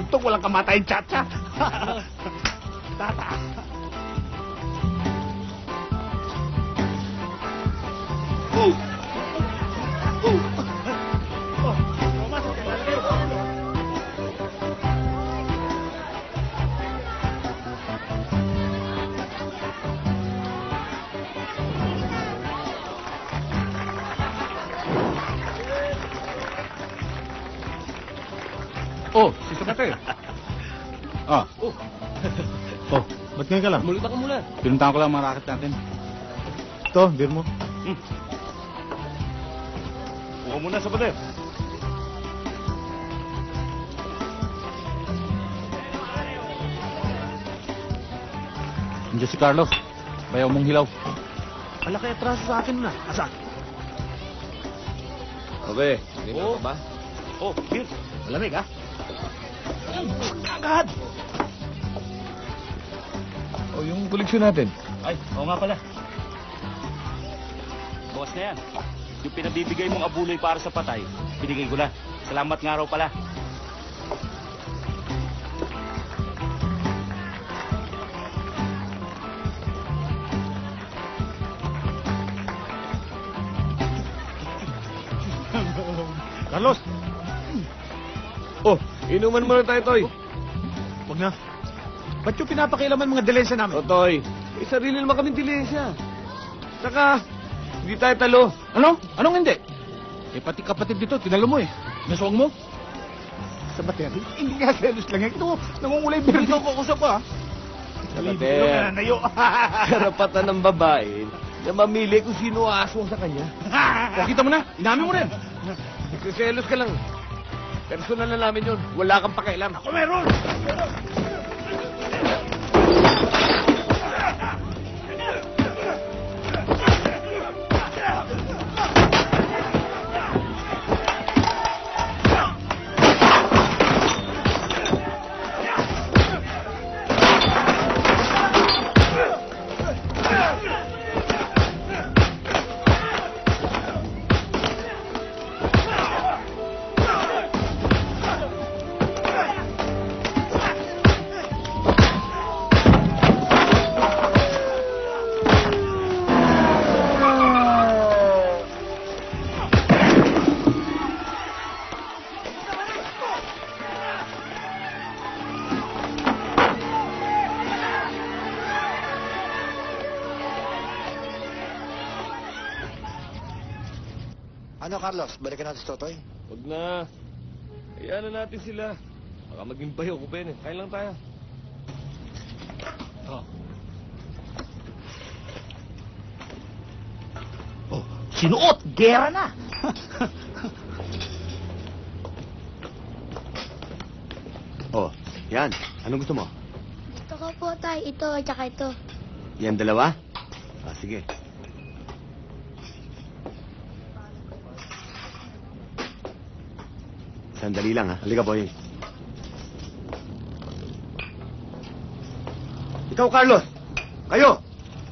suntok, walang kamatay tsa-tsa. Tata. Oh, si Sakate. Ah. Oh. Oh, ba't ngayon ka lang? Mulita ka muna. Pinuntahan ko lang mga racket natin. Ito, beer mo. Buka muna sa pader. Andiyan si Carlos. Bayaw mong hilaw. Wala kaya atraso sa akin na. Asan? Okay, hindi Oh. ba? Oh, beer. Malamig, ha? Agad! O, yung koleksyon natin. Ay, oo nga pala. Bawas na yan. Yung pinabibigay mong abuloy para sa patay, binigay ko na. Salamat nga raw pala. Carlos! Oh, inuman muna tayo, Toy. Huwag na. Ba't yung pinapakilaman mga dilensya namin? O, Toy, sarili naman kaming dilensya. Saka, hindi tayo talo. Ano? Anong hindi? Eh, pati kapatid dito, tinalo mo eh. Naswang mo? Sa bater, hindi nga selos lang yan. Ito, nangungulay beer dito ako kusap, ha? Bater, Nayo. karapatan ng babae na mamili kung sino aswang sa kanya. O, kita mo na. Inamin mo rin. Nagsiselos ka lang. Personal na namin yun. Wala kang pakialam. Ako meron! Ano, Carlos? Balikan natin si Totoy? Huwag na. Hayaan na natin sila. Baka maging bayo ko pa yun eh. Kain lang tayo. Oh, sinuot! Gera na! Oh, yan. Anong gusto mo? Gusto ko po tayo ito at saka ito. Yan dalawa? Ah, sige. Sandali lang, ha? Halika, boy. Ikaw, Carlos! Kayo!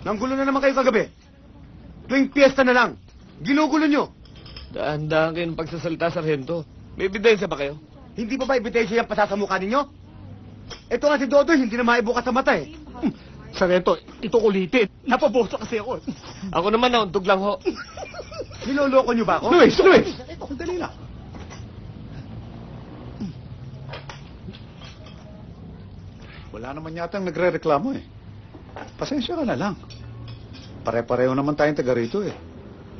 Nanggulo na naman kayo kagabi. Tuwing piyesta na lang. Ginugulo nyo. Dahan-dahan kayo ng pagsasalita, Sargento. May ebidensya ba kayo? Hindi ba ebidensya yung pasasamukha ninyo? Ito nga si Dodoy, hindi na maibukas sa mata eh. Sarento, ito ulitin. Napaboso kasi ako. Ako naman nauntog lang ho. Niloloko nyo ba ako? Luis! Ito, dali na. Wala naman yatang nagre-reklamo eh. Pasensya ka na lang. Pare-pareho naman tayong taga rito eh.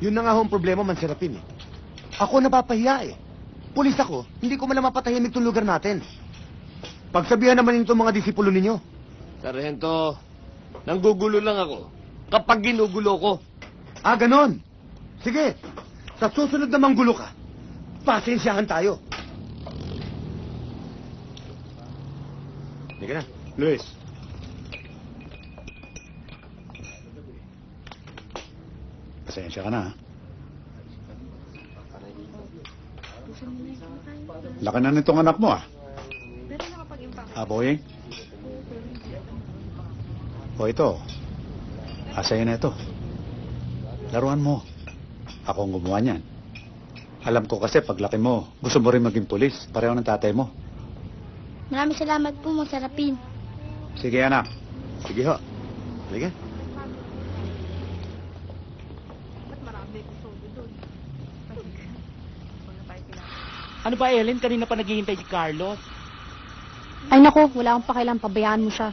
Yun na nga ho ang problema, Manserapin eh. Ako napapahiya eh. Pulis ako, hindi ko man lang mapatahimik itong lugar natin. Pagsabihan naman itong mga disipulo ninyo. Sargento, nanggugulo lang ako kapag ginugulo ko. Ah, ganon. Sige, sa susunod na manggulo ka, pasensyahan tayo. Hindi ka na. Luis. Pasensya ka na ha. Laki na nitong anak mo ah. Boyeng? O ito. Asaya na ito. Laruan mo. Ako ang gumawa niyan. Alam ko kasi paglaki mo, gusto mo rin maging pulis. Pareho ng tatay mo. Maraming salamat po, Mang Serapin. Sige, anak. Sige ho. Halika. Ano ba, Ellen? Kanina pa naghihintay si Carlos. Ay nako, wala akong pakialam, pabayaan mo siya.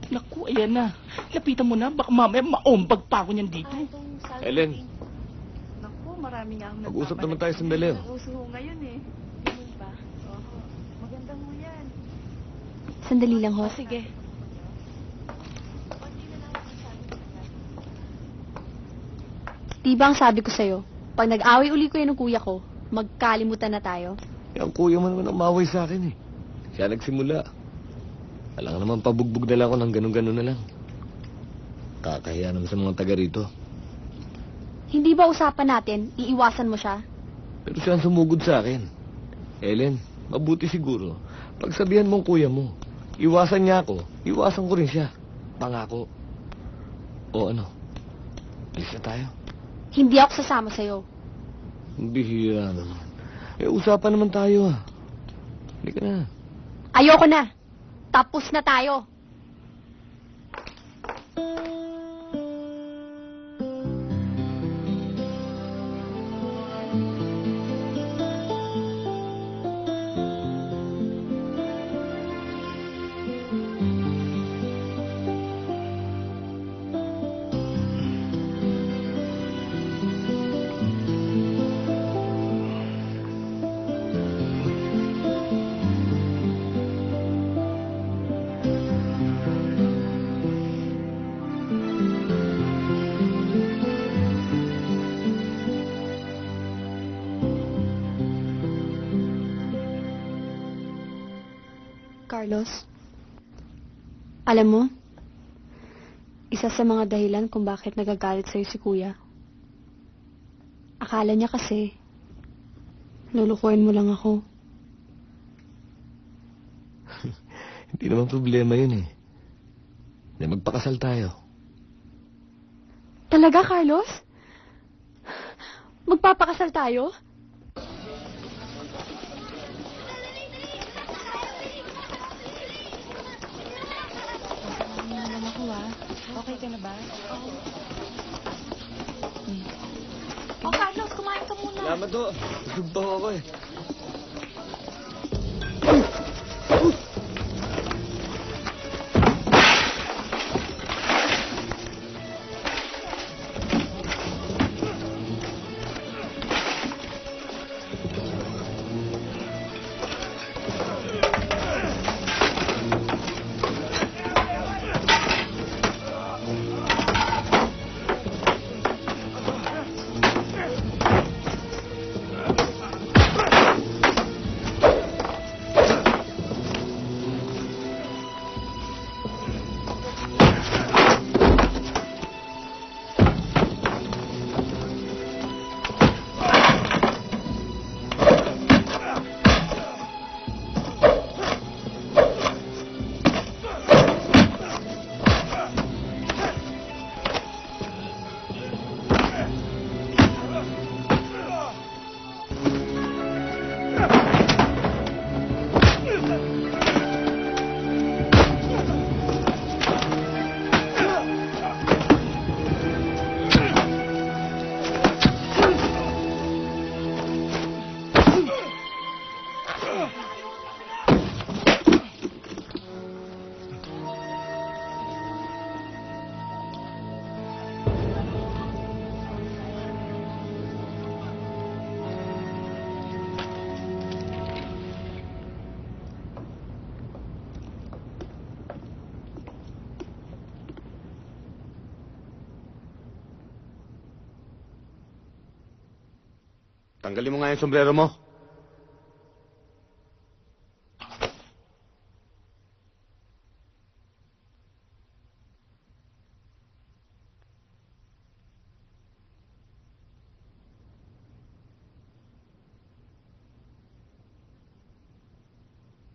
Naku, ayan na. Lapitan mo na. Baka mamaya maombag pa ako niyan dito. Ellen, Naku, marami nga akong mag-usap naman tayo sandali. oh. Uso ho ngayon eh. Ganun ba? Oo. Maganda mo yan. Sandali lang ho. Sige. Di ba ang sabi ko sa'yo, pag nag-away uli ko yan ng kuya ko, magkalimutan na tayo. Eh, ang kuya mo naman umaway sa akin eh. Siya nagsimula. Alam naman, pabugbog na lang ako ng ganun-ganun na lang. Kakahiya naman sa mga taga rito. Hindi ba usapan natin, iiwasan mo siya? Pero siya ang sumugod sa akin. Ellen, mabuti siguro. Pagsabihan mong kuya mo, iwasan niya ako, iwasan ko rin siya. Pangako. O ano? Alis na tayo. Hindi ako sasama sa'yo. Bihira naman. Eh, usapan naman tayo ah. Hindi ka na. Ayoko na. Tapos na tayo. Carlos, alam mo, isa sa mga dahilan kung bakit nagagalit sa'yo si Kuya. Akala niya kasi, lulukuhin mo lang ako. Hindi naman problema yun eh. Hindi, magpakasal tayo. Talaga, Carlos? Magpapakasal tayo? Okay ka na ba? Oh, Carlos, kumain ka muna. Salamat do. Busog pa ako eh. Tanggalin mo nga yung sombrero mo.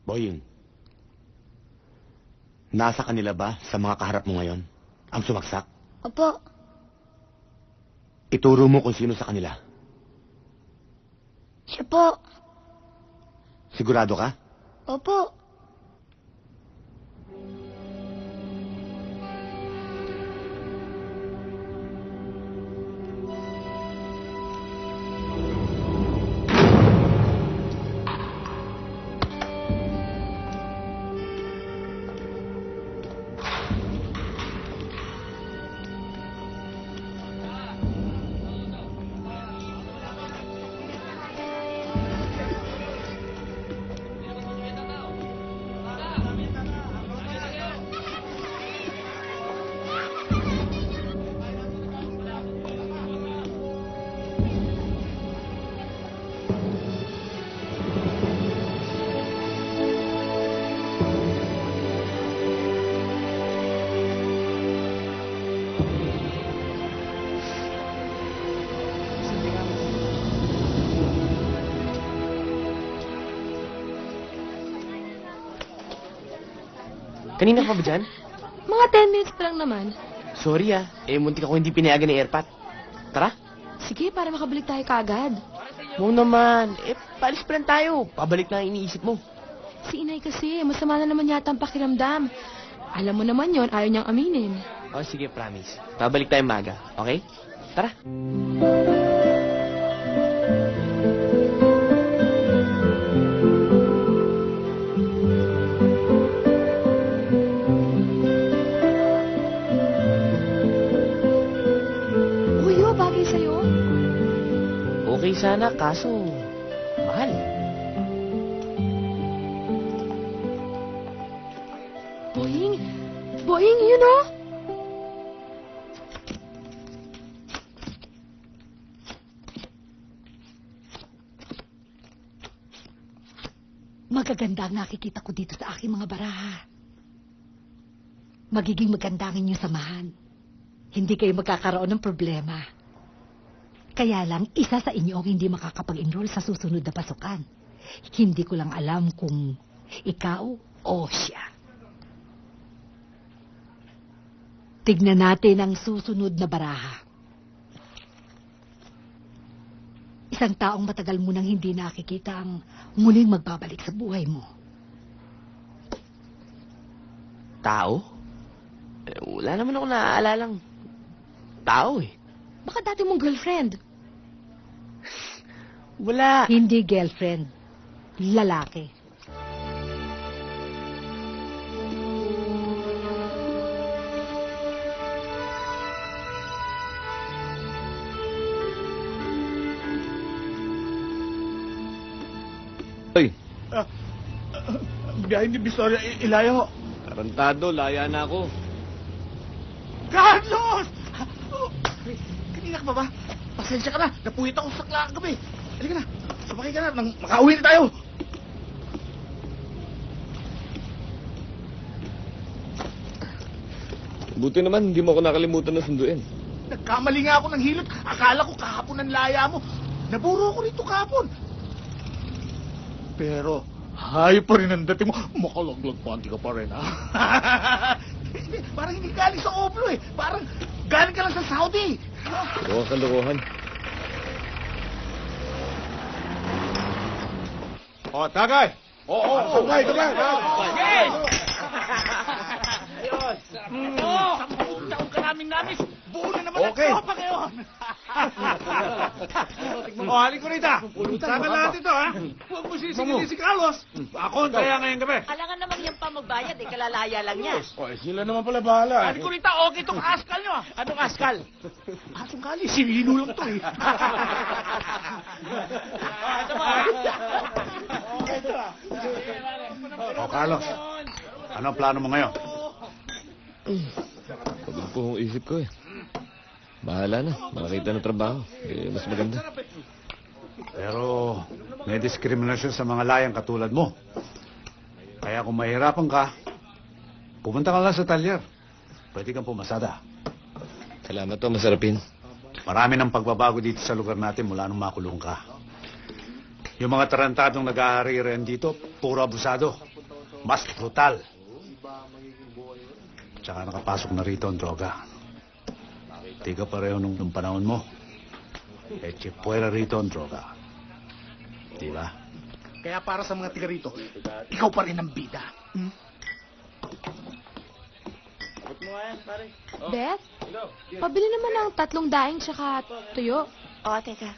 Boying, nasa kanila ba sa mga kaharap mo ngayon ang sumaksak? Opo. Ituro mo kung sino sa kanila. Siya po. Sigurado ka? Opo. Kanina ka ba dyan? Mga 10 minutes pa lang naman. Sorry muntik ako hindi pinayagan ni Airpat. Tara. Sige, para makabalik tayo kaagad. Mo naman. Paalis pa lang tayo. Pabalik na ang iniisip mo. Si inay kasi, masama na naman yata ang pakiramdam. Alam mo naman yon, ayaw niyang aminin. Oh, sige, promise. Pabalik tayo maga, okay? Tara. Uyo, bagay sa'yo. Okay sana, kaso mahal. Boying, Boying, you know? Magaganda ang nakikita ko dito sa aking mga baraha. Magiging maganda ang inyong samahan. Hindi kayo magkakaroon ng problema. Kaya lang, isa sa inyo ang hindi makakapag-enroll sa susunod na pasukan. Hindi ko lang alam kung ikaw o siya. Tignan natin ang susunod na baraha. Isang taong matagal mo nang hindi nakikita ang muling magbabalik sa buhay mo. Tao? Wala naman ako naaalalang tao Baka dati mong girlfriend. Wala. Hindi girlfriend. Lalaki. Hoy, Biyahe ni Bisoria, ilayo. tarantado, laya na ako. Carlos! Kanina ka pa ba? Pasensya ka na. Napuwit ako sa kagabi. Halika na. Sumakay ka na. Nang makauwi na tayo. Buti naman, hindi mo ako nakalimutan na sunduin. Nagkamali nga ako ng hilot. Akala ko kahapon ang laya mo. Naburo ko rito kahapon. Pero, hay pa rin ang dating mo. Makalaglag panty ka pa rin, ha? Parang hindi galing sa Oplo eh. Parang galing ka lang sa Saudi. Lokohan. O, tagay! Oo, tagay! Yes! Ayun! 10 taon ka namin namis. Buo na naman Okay. ang tropa ngayon. O, halin ko rito. Sama natin ito, ha? Huwag mo sisigilin si Carlos. Ako ang kaya ngayong gabi. Alangan naman yung pa magbayad, kalalaya lang niya. Sila naman pala bahala. Halin ko rito. Okay itong askal nyo. Anong askal? Asong kali. Sinino lang to, eh. O, Carlos, ano ang plano mo ngayon? Pagod po ang isip ko Bahala na, makakita ng trabaho. Mas maganda. Pero may diskriminasyon sa mga layang katulad mo. Kaya kung mahirapan ka, pumunta ka lang sa talyer. Pwede kang pumasada. Salamat to, masarapin. Marami ng pagbabago dito sa lugar natin mula nung makulong ka. Yung mga tarantadong nag-ahari-ren dito, puro abusado. Mas brutal. Tsaka nakapasok na rito ang droga. Di ka pareho nung panahon mo. Eche fuera rito ang droga. Di ba? Kaya para sa mga tiga rito, ikaw pa rin ang bida. Hmm? Beth, pabili naman ng 3 daing tsaka tuyo. Oo, teka.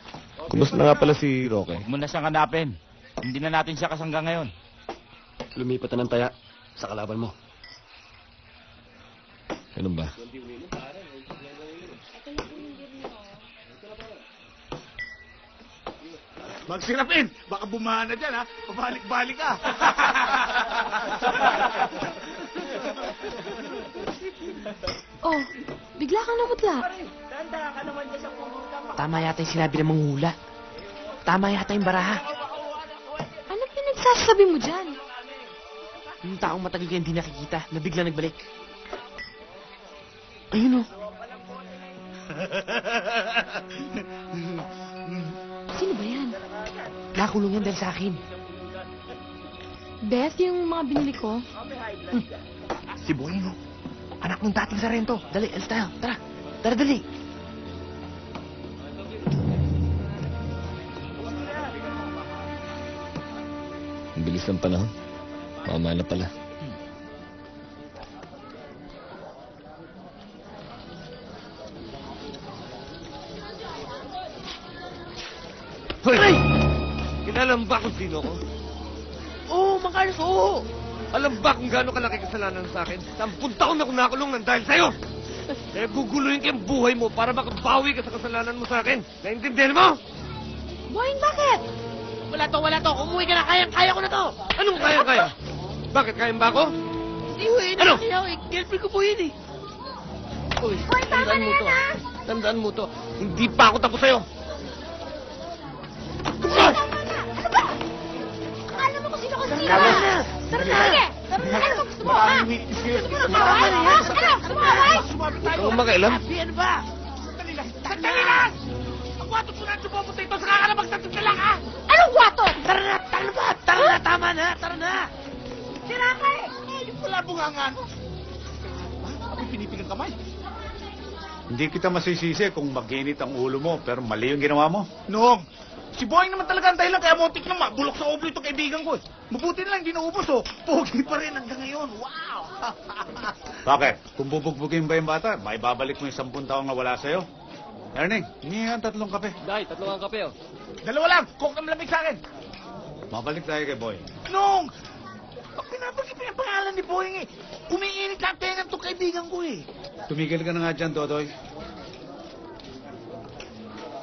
Kumusta na nga pala si Roque? Huwag mo na siyang hanapin. Hindi na natin siya kasangga ngayon. Lumipat na ng taya sa kalaban mo. Ganun ba? Magsirapin! Baka bumahan na dyan, ha? Pabalik-balik ka. Oh, bigla kang namutla. Tama yata yung sinabi ng manghula. Tama yata yung baraha. Ano pinagsasabi mo dyan? Yung taong matagal ka hindi nakikita, na bigla nagbalik. Ayun o. Sino ba yan? Nakulong yan dahil sa akin. Beth, yung mga binili ko. Si Boying o. Anak ng dating Sarento. Dali, alis tayo. Tara. Tara, dali. Ang bilis ng panahon. Mama na pala. Hoy! Kilala mo ba kung sino ko? Oo, Mang Carlos, oo. Alam ba kung gaano kalaki kasalanan sa akin? 10 taon ako nakulong nang dahil sa'yo! Kaya guguluhin ka yung buhay mo para makabawi ka sa kasalanan mo sa akin. Naintindihan mo? Boying, bakit? Wala to. Umuwi ka na. Kaya ko na to. Anong kaya-kaya? Bakit kaya ba ako? Ano? Girlfriend ko po yun eh. Uy, tandaan mo to. Tandaan mo to. Hindi pa ako tapos sa'yo. Alam mo kung sino ko sino. Tama na. Tara na. Sige. Tara na. Ano gusto mo, ha? Gusto mo na mawaway? Ha? Ano? Gusto mo mawaway? Huwag kang makialam. Ano ba? Sandali lang! Ang watot mo na ang sumapunta ito, saka ka na magtatid ka lang, ha? Anong watot? Tara na. Tama na. Tara na. Sira ka eh! Ay, wala bungangan. Ako'y pinipigang kamay. Hindi kita masisisi kung mag-init ang ulo mo, pero mali yung ginawa mo. Noong, si Boying naman talaga ang dahilan, kaya muntik na mabulok sa oblo itong kaibigan ko. Mabuti na lang, hindi naubos, oh. Pogi pa rin hanggang ngayon. Wow! Bakit? Kung bubugbugin ba yung bata, may babalik mo yung 10 taong nawala sa'yo. Erning, hingi ang 3 kape. Dahil, 3 ang kape, oh. Dalawa lang, coke na malamig sa akin. Mabalik tayo kay Boy. Noong, pag pinabagay pa yung pangalan ni Boying eh, umiinit lang tengan itong kaibigan ko eh. Tumigil ka na nga dyan, Dodoy.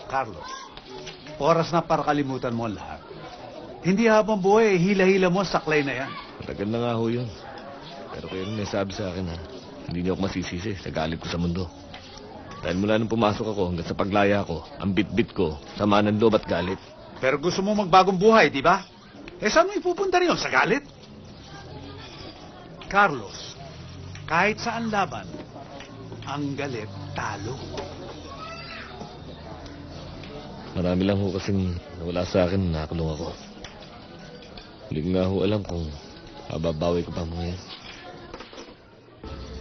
Carlos, oras na para kalimutan mo ang lahat. Hindi habang buhay, hila-hila mo, saklay na yan. Matagal na nga ho yun. Pero kayo rin may sabi sa akin, ha? Hindi niyo ako masisisi sa galit ko sa mundo. Dahil mula nung pumasok ako hanggang sa paglaya ko, ang bit-bit ko, sama ng loob at galit. Pero gusto mo magbagong buhay, di ba? Eh, saan mo ipupunta rin yun? Sa galit? Carlos, kahit saan laban, ang galit talo. Marami lang ho kasing nawala sa akin, nakakulong ako. Hindi ko nga ho alam kung mababawi ko pa mo ngayon.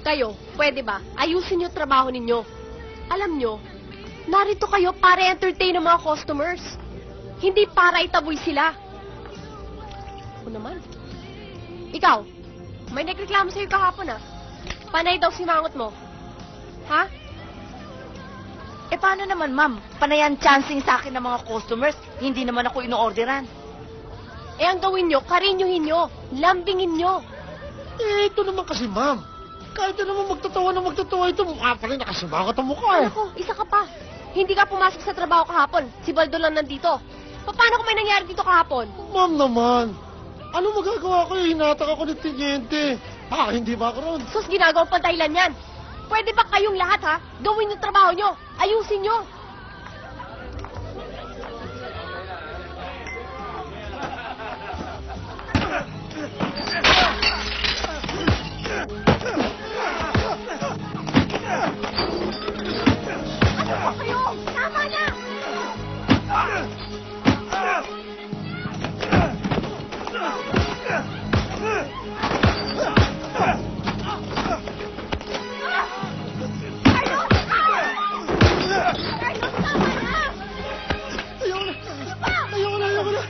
Kayo, pwede ba? Ayusin niyo trabaho ninyo. Alam nyo, narito kayo para entertain ang mga customers. Hindi para itaboy sila. Ako naman. Ikaw, may nagreklamo sa'yo kahapon ah. Panay daw simangot mo. Ha? Eh, paano naman, ma'am? Panayan chancing sa akin ng mga customers. Hindi naman ako ino-orderan. Eh, ang gawin nyo, karinyuhin nyo. Lambingin nyo. Eh, ito naman kasi, ma'am. Kahit na naman magtatawa ito, mukha pa rin nakasimangot ang mukha eh. Ako, isa ka pa. Hindi ka pumasok sa trabaho kahapon. Si Baldo lang nandito. Paano kung may nangyari dito kahapon? Ma'am naman, ano magagawa ko? Hinatak ako ni Tiniente. Hindi ba ako ron? Sus, ginagawang pantahilan yan. Pwede ba kayong lahat, ha? Gawin yung trabaho nyo. Ayusin nyo. Ano ba kayo? Tama na!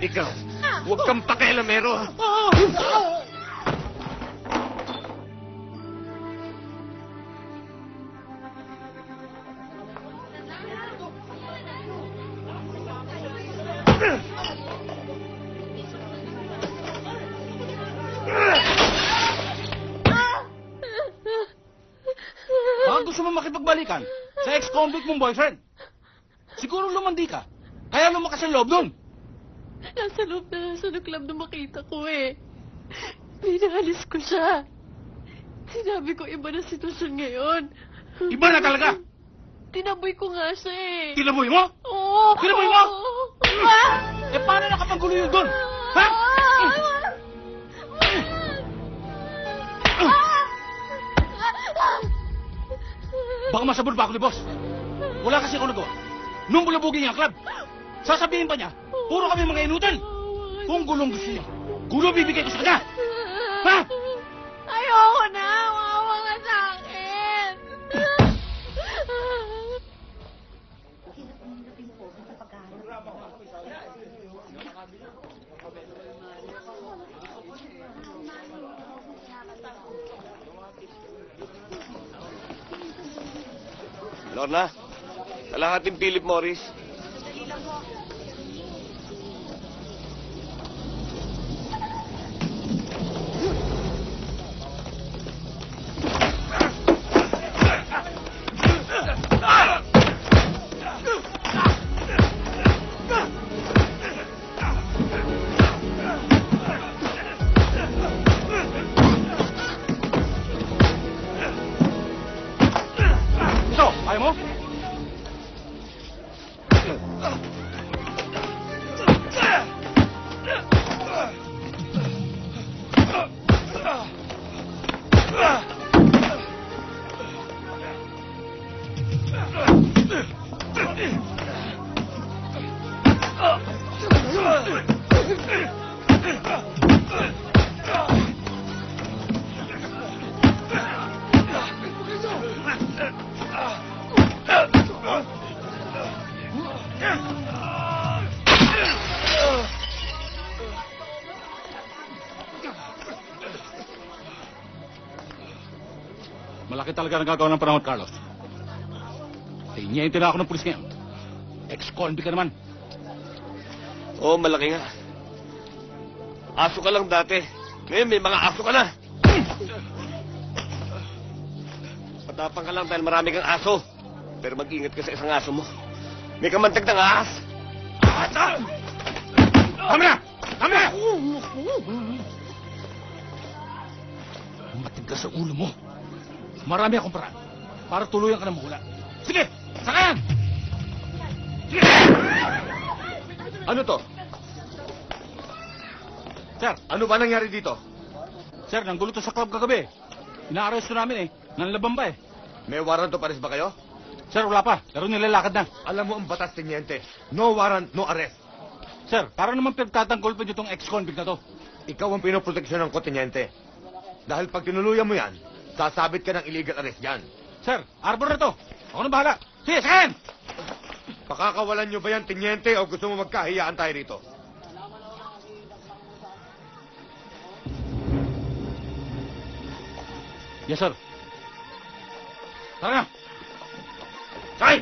Ikaw, Huwag kang pakialamero. Baka gusto mo makipagbalikan sa ex-convict mong boyfriend. Siguro lumandi ka. Kaya lumakas ang loob nun. Nasa loob ng club na makita ko eh. Pinahalis ko siya. Sinabi ko iba na sitwasyon ngayon. Iba na talaga. Tinaboy ko nga siya eh. Tinaboy mo? Oo. Tinaboy mo? Ah! Eh, paano nakapanggulo yun doon? Ha? Baka masabot pa ako ni boss. Wala kasi ako nagawa. Nung bulabugin niya ang club, sasabihin pa niya, puro kami mga inutan. Kung gulong gusto niya, gulo bibigay ko sa kanya. Ha? Ayoko na. Maawa ka sa akin. Lorna, kalahating Philip Morris. Ito, ayaw mo? Malaki talaga nagagawa ng panahon, Carlos. Tingnan na ako ng pulis ngayon. Ex-convict ka naman. Oo, malaki nga. Aso ka lang dati. Ngayon may mga aso ka na. Patapang ka lang dahil marami kang aso. Pero mag-ingat ka sa isang aso mo. May kamantag ng ahas. Tama na! Tama na! Matigas sa ulo mo. Marami akong paraan para tuluyan ka ng mahula. Sige! Sakayan! Sige! Ano to? Sir! Ano ba nangyari dito? Sir, nanggulo to sa club kagabi. Inaaresto namin eh. Nanlaban pa eh. May warrant to pares ba kayo? Sir, wala pa. Pero nilalakad na. Alam mo ang batas, teniente. No warrant, no arrest. Sir, para naman pinagtatanggol pa niyo tong ex-convict na to. Ikaw ang pinoproteksyonan ko, teniente. Dahil pag tinuluyan mo yan, sasabit ka ng illegal arrest yan. Sir, arbor na to. Ako na bahala. Sige, sakayan! Pakakawalan nyo ba yan, teniente, o gusto mo magkahiyaan tayo rito? Yes, sir. Tara na! Sakay!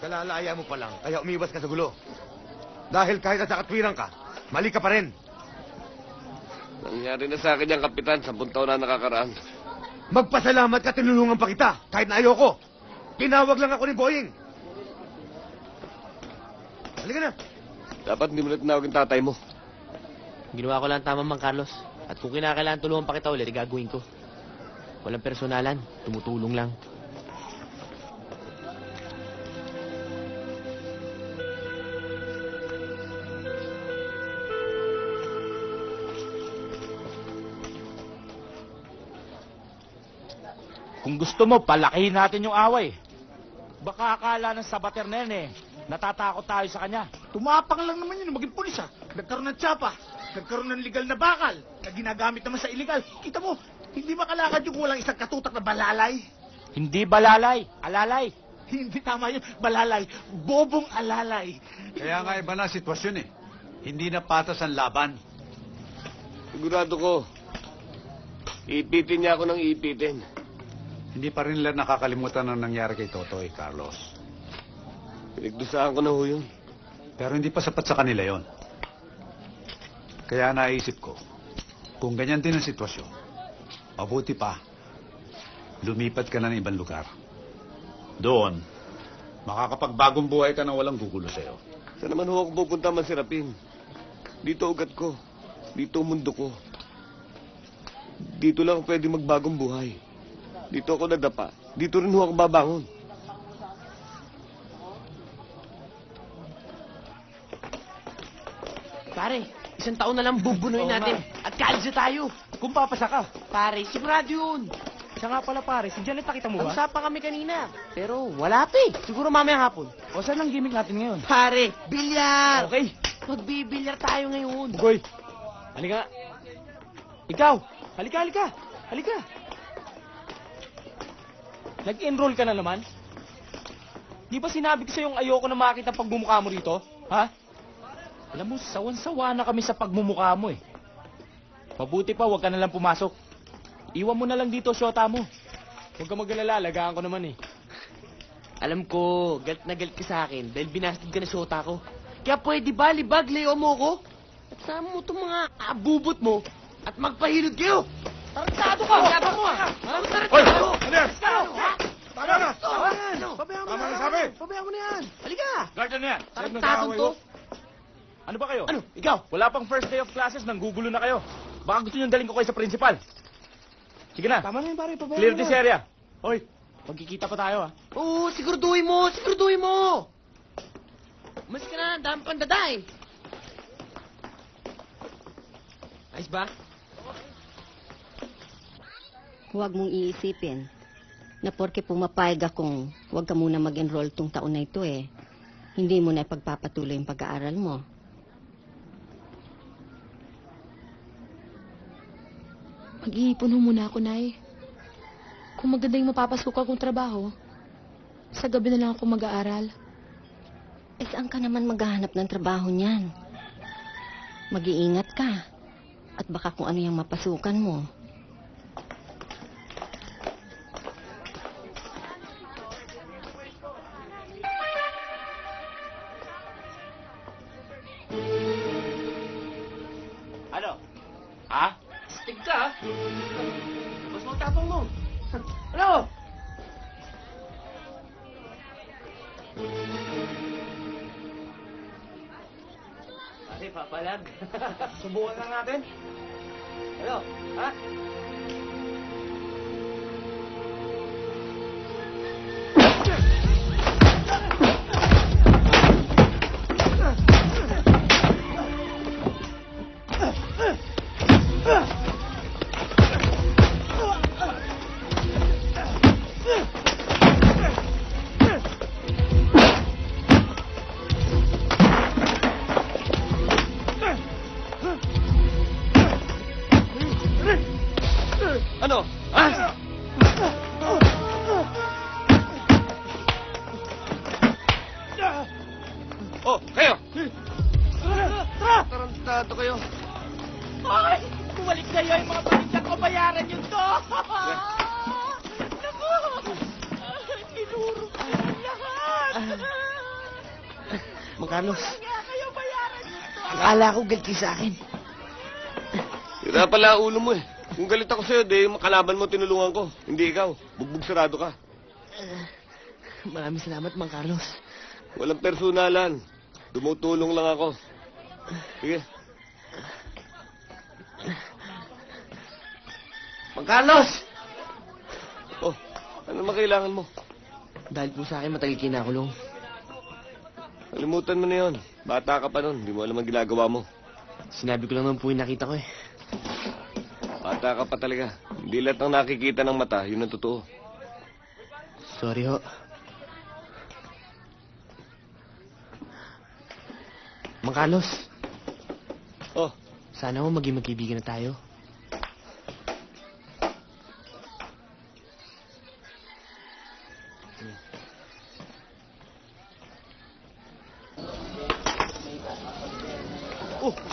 Kalalaya mo pa lang, kaya umiwas ka sa gulo. Dahil kahit nasa katwiran ka, mali ka pa rin. Nangyari na sa akin yung kapitan, 10 taon na nakakaraan. Magpasalamat ka, tinulungan pa kita, kahit na ayoko. Tinawag lang ako ni Boying. Halika na. Dapat hindi mo na tinawag yung tatay mo. Ginawa ko lang tama, Mang Carlos. At kung kinakailangan tulungan pa kita ulit, gagawin ko. Walang personalan, tumutulong lang. Kung gusto mo, palakihin natin yung away. Baka akala ng sabater na yan eh. Natatakot tayo sa kanya. Tumapang lang naman yun maging pulis ha. Nagkaroon ng tsapa, nagkaroon ng legal na bakal, na ginagamit naman sa illegal. Kita mo, hindi makalakad yung walang isang katutak na balalay. Hindi balalay, alalay. Hindi tama yun, balalay. Bobong alalay. Kaya nga iba na sitwasyon eh. Hindi na patas ang laban. Sigurado ko, ipitin niya ako ng ipitin. Hindi pa rin nila nakakalimutan ang nangyari kay Totoy, Carlos. Pinagdusahan ko na ho yun. Pero hindi pa sapat sa kanila yon. Kaya naisip ko, kung ganyan din ang sitwasyon, mabuti pa, lumipat ka na ng ibang lugar. Doon, makakapagbagong buhay ka na walang gugulo sa'yo. Saan naman ho ako pupunta, Masirapin? Dito ugat ko. Dito ang mundo ko. Dito lang ako pwede magbagong buhay. Dito ako nadapa. Dito rin ho ako babangon. Pare, isang taon na lang bubunuin natin. At kaalsa tayo. Kung papasa ka. Pare, sigurado yun. Siya nga pala pare, si Janet nakita mo ba? Nag-usapan kami kanina. Pero wala pa eh. Siguro mamayang hapon. O saan ang gimmick natin ngayon? Pare, bilyar! Okay. Magbibilyar tayo ngayon. Bugoy, halika. Ikaw, halika. Nag-enroll ka na naman? Di ba sinabi ko sa'yo yung ayoko na makita pagmumukha mo rito? Ha? Alam mo, sawan-sawa na kami sa pagmumukha mo eh. Mabuti pa, huwag ka na lang pumasok. Iwan mo na lang dito, syota mo. Huwag ka mag-alala, lagaan ko naman eh. Alam ko, galit na galit ka sa akin dahil binastid ka na syota ko. Kaya pwede ba, libag, layo mo ko? At sama mo itong mga abubot mo at magpahilod kayo. Tarantado ka! Tarantado mo ah! Hoy! Ano yan? Tama na! Pabayaan mo Tama na na sabi! Pabayaan mo na yan! Halika! Guardian na yan. Tarantado to! Ano ba kayo? Ano? Ikaw? Wala pang first day of classes, nanggugulo na kayo. Baka gusto nyo daling ko kayo sa principal. Sige na. Tama na yun, pare. Pabayaan Clear mo this na. area. Hoy, magkikita pa tayo ah. Oo, siguraduhin mo! Siguraduhin mo! Mas ka na, dami pang daday. Ayos ba? Huwag mong iisipin na porke pumapayag akong huwag ka muna mag-enroll tong taon na ito hindi mo na ipagpapatuloy yung pag-aaral mo. Mag-iipon ho muna ako, Nay. Kung maganda yung mapapasko ko akong trabaho, sa gabi na lang ako mag-aaral. Saan ka naman maghahanap ng trabaho niyan? Mag-iingat ka. At baka kung ano yung mapasukan mo. Ano? Ha? Stig ka ha? Mas mo tapang mo. Ano? Pare, papalag. Subukan lang natin. Ano? Ha? Ano? Ha? Oh, kayo! Tarantado kayo. Ay! Bumalik kayo yung mga paninda ko, bayaran yun to! Naku! Tinuro ko yung lahat! Mang Carlos, Kaya kayo bayaran yun to! akala ko galit ka sa akin. Sira pala ulo mo eh. Kung galit ako sa'yo, di yung makalaban mo tinulungan ko. Hindi ikaw. Bugbog sarado ka. Maraming salamat, Mang Carlos. Walang personalan. Tumutulong lang ako. Sige. Mang Carlos! Oh, ano makailangan mo? Dahil po sa akin, matagal kinakulong. Kalimutan mo na yun. Bata ka pa nun. Hindi mo alam ang ginagawa mo. Sinabi ko lang naman po yung nakita ko eh. Bata ka pa talaga. Hindi lahat ng nakikita ng mata, yun ang totoo. Sorry ho. Mang Carlos, Oh, sana ho maging magkaibigan na tayo.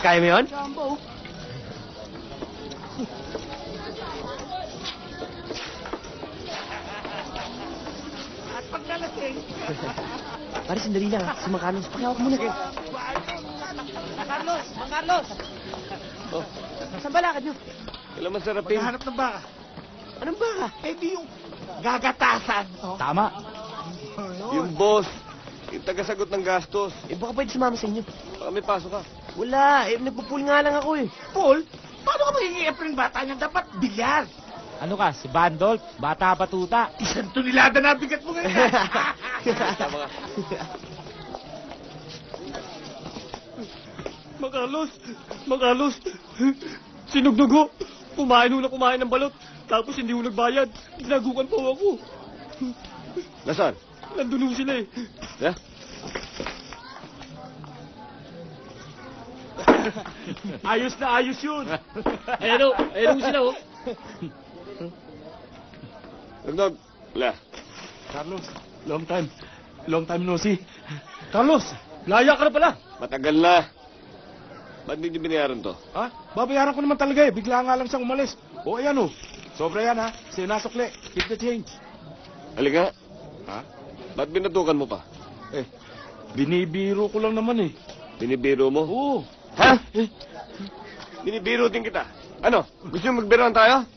Kaya mo yun? At pag nalasing, Pare, sandali lang. Si Mang Carlos, pakihawak muna. Carlos! Mang Carlos! oh. Saan ba lakad nyo? Kailan masarapin? maghahanap ng baka. Anong baka? Eh di yung gagatasan. Oh. Tama. Yung boss. Yung tagasagot ng gastos. Eh, baka pwede sumama sa inyo. Baka may pasok ka. Wala, eh, nagpupul nga lang ako eh. Paul, paano ka magiging Efren bata niyan? Dapat bilyar. Ano ka, si Bandolf? Bata batuta. Isang tonelada na bigat mo ngayon. Tama ka. Mang Carlos, sinugnog ho. Kumain ng balot. Tapos hindi ho nagbayad. Ginagukan po ako. Nasaan? Nandun ho sila eh. Yeah? Ayos na ayos yun. Ayun ho sila oh. Nagnog. Wala. Carlos, long time no see. Carlos, laya ka na pala. Matagal na. Ba't hindi binayaran to? Ha? Babayaran ko naman talaga eh. Bigla nga lang siyang umalis. O ayan oh. Sobra yan ha. Sinasukli. Keep the change. Halika. Ha? Ba't binatukan mo pa? Eh, binibiro ko lang naman eh. Binibiro mo? Oo. Ha? Binibiro din kita. Ano? Gusto nyo magbiroan tayo?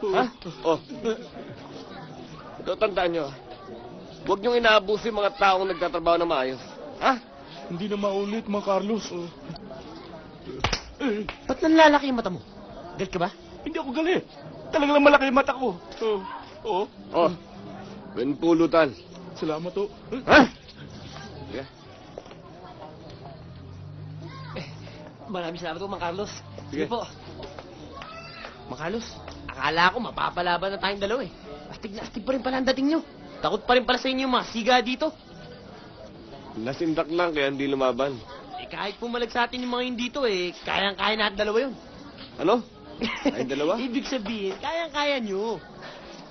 Ha? Oh. Ito, tandaan nyo. Huwag niyong inaabuso yung mga taong nagtatrabaho na maayos. Ha? Hindi na maulit, Mang Carlos. Ba't nanlalaki yung mata mo? Galit ka ba? Hindi ako galit. Talagang malaki yung mata ko. Oo. Oh. Pulutan. Salamat oh. Ha? Yeah. Maraming salamat po, Mang Carlos. Sige. Sige po. Mang Carlos, akala ko mapapalaban na tayong dalawa eh. Astig na astig pa rin pala ang dating nyo. Takot pa rin pala sa inyo yung mga siga dito. Nasindak lang kaya hindi lumaban. Eh kahit pumalag sa atin yung mga hindi dito eh, kayang-kaya natin dalawa yun. Ano? Ay, dalawa? Ibig sabihin, kayang-kaya nyo.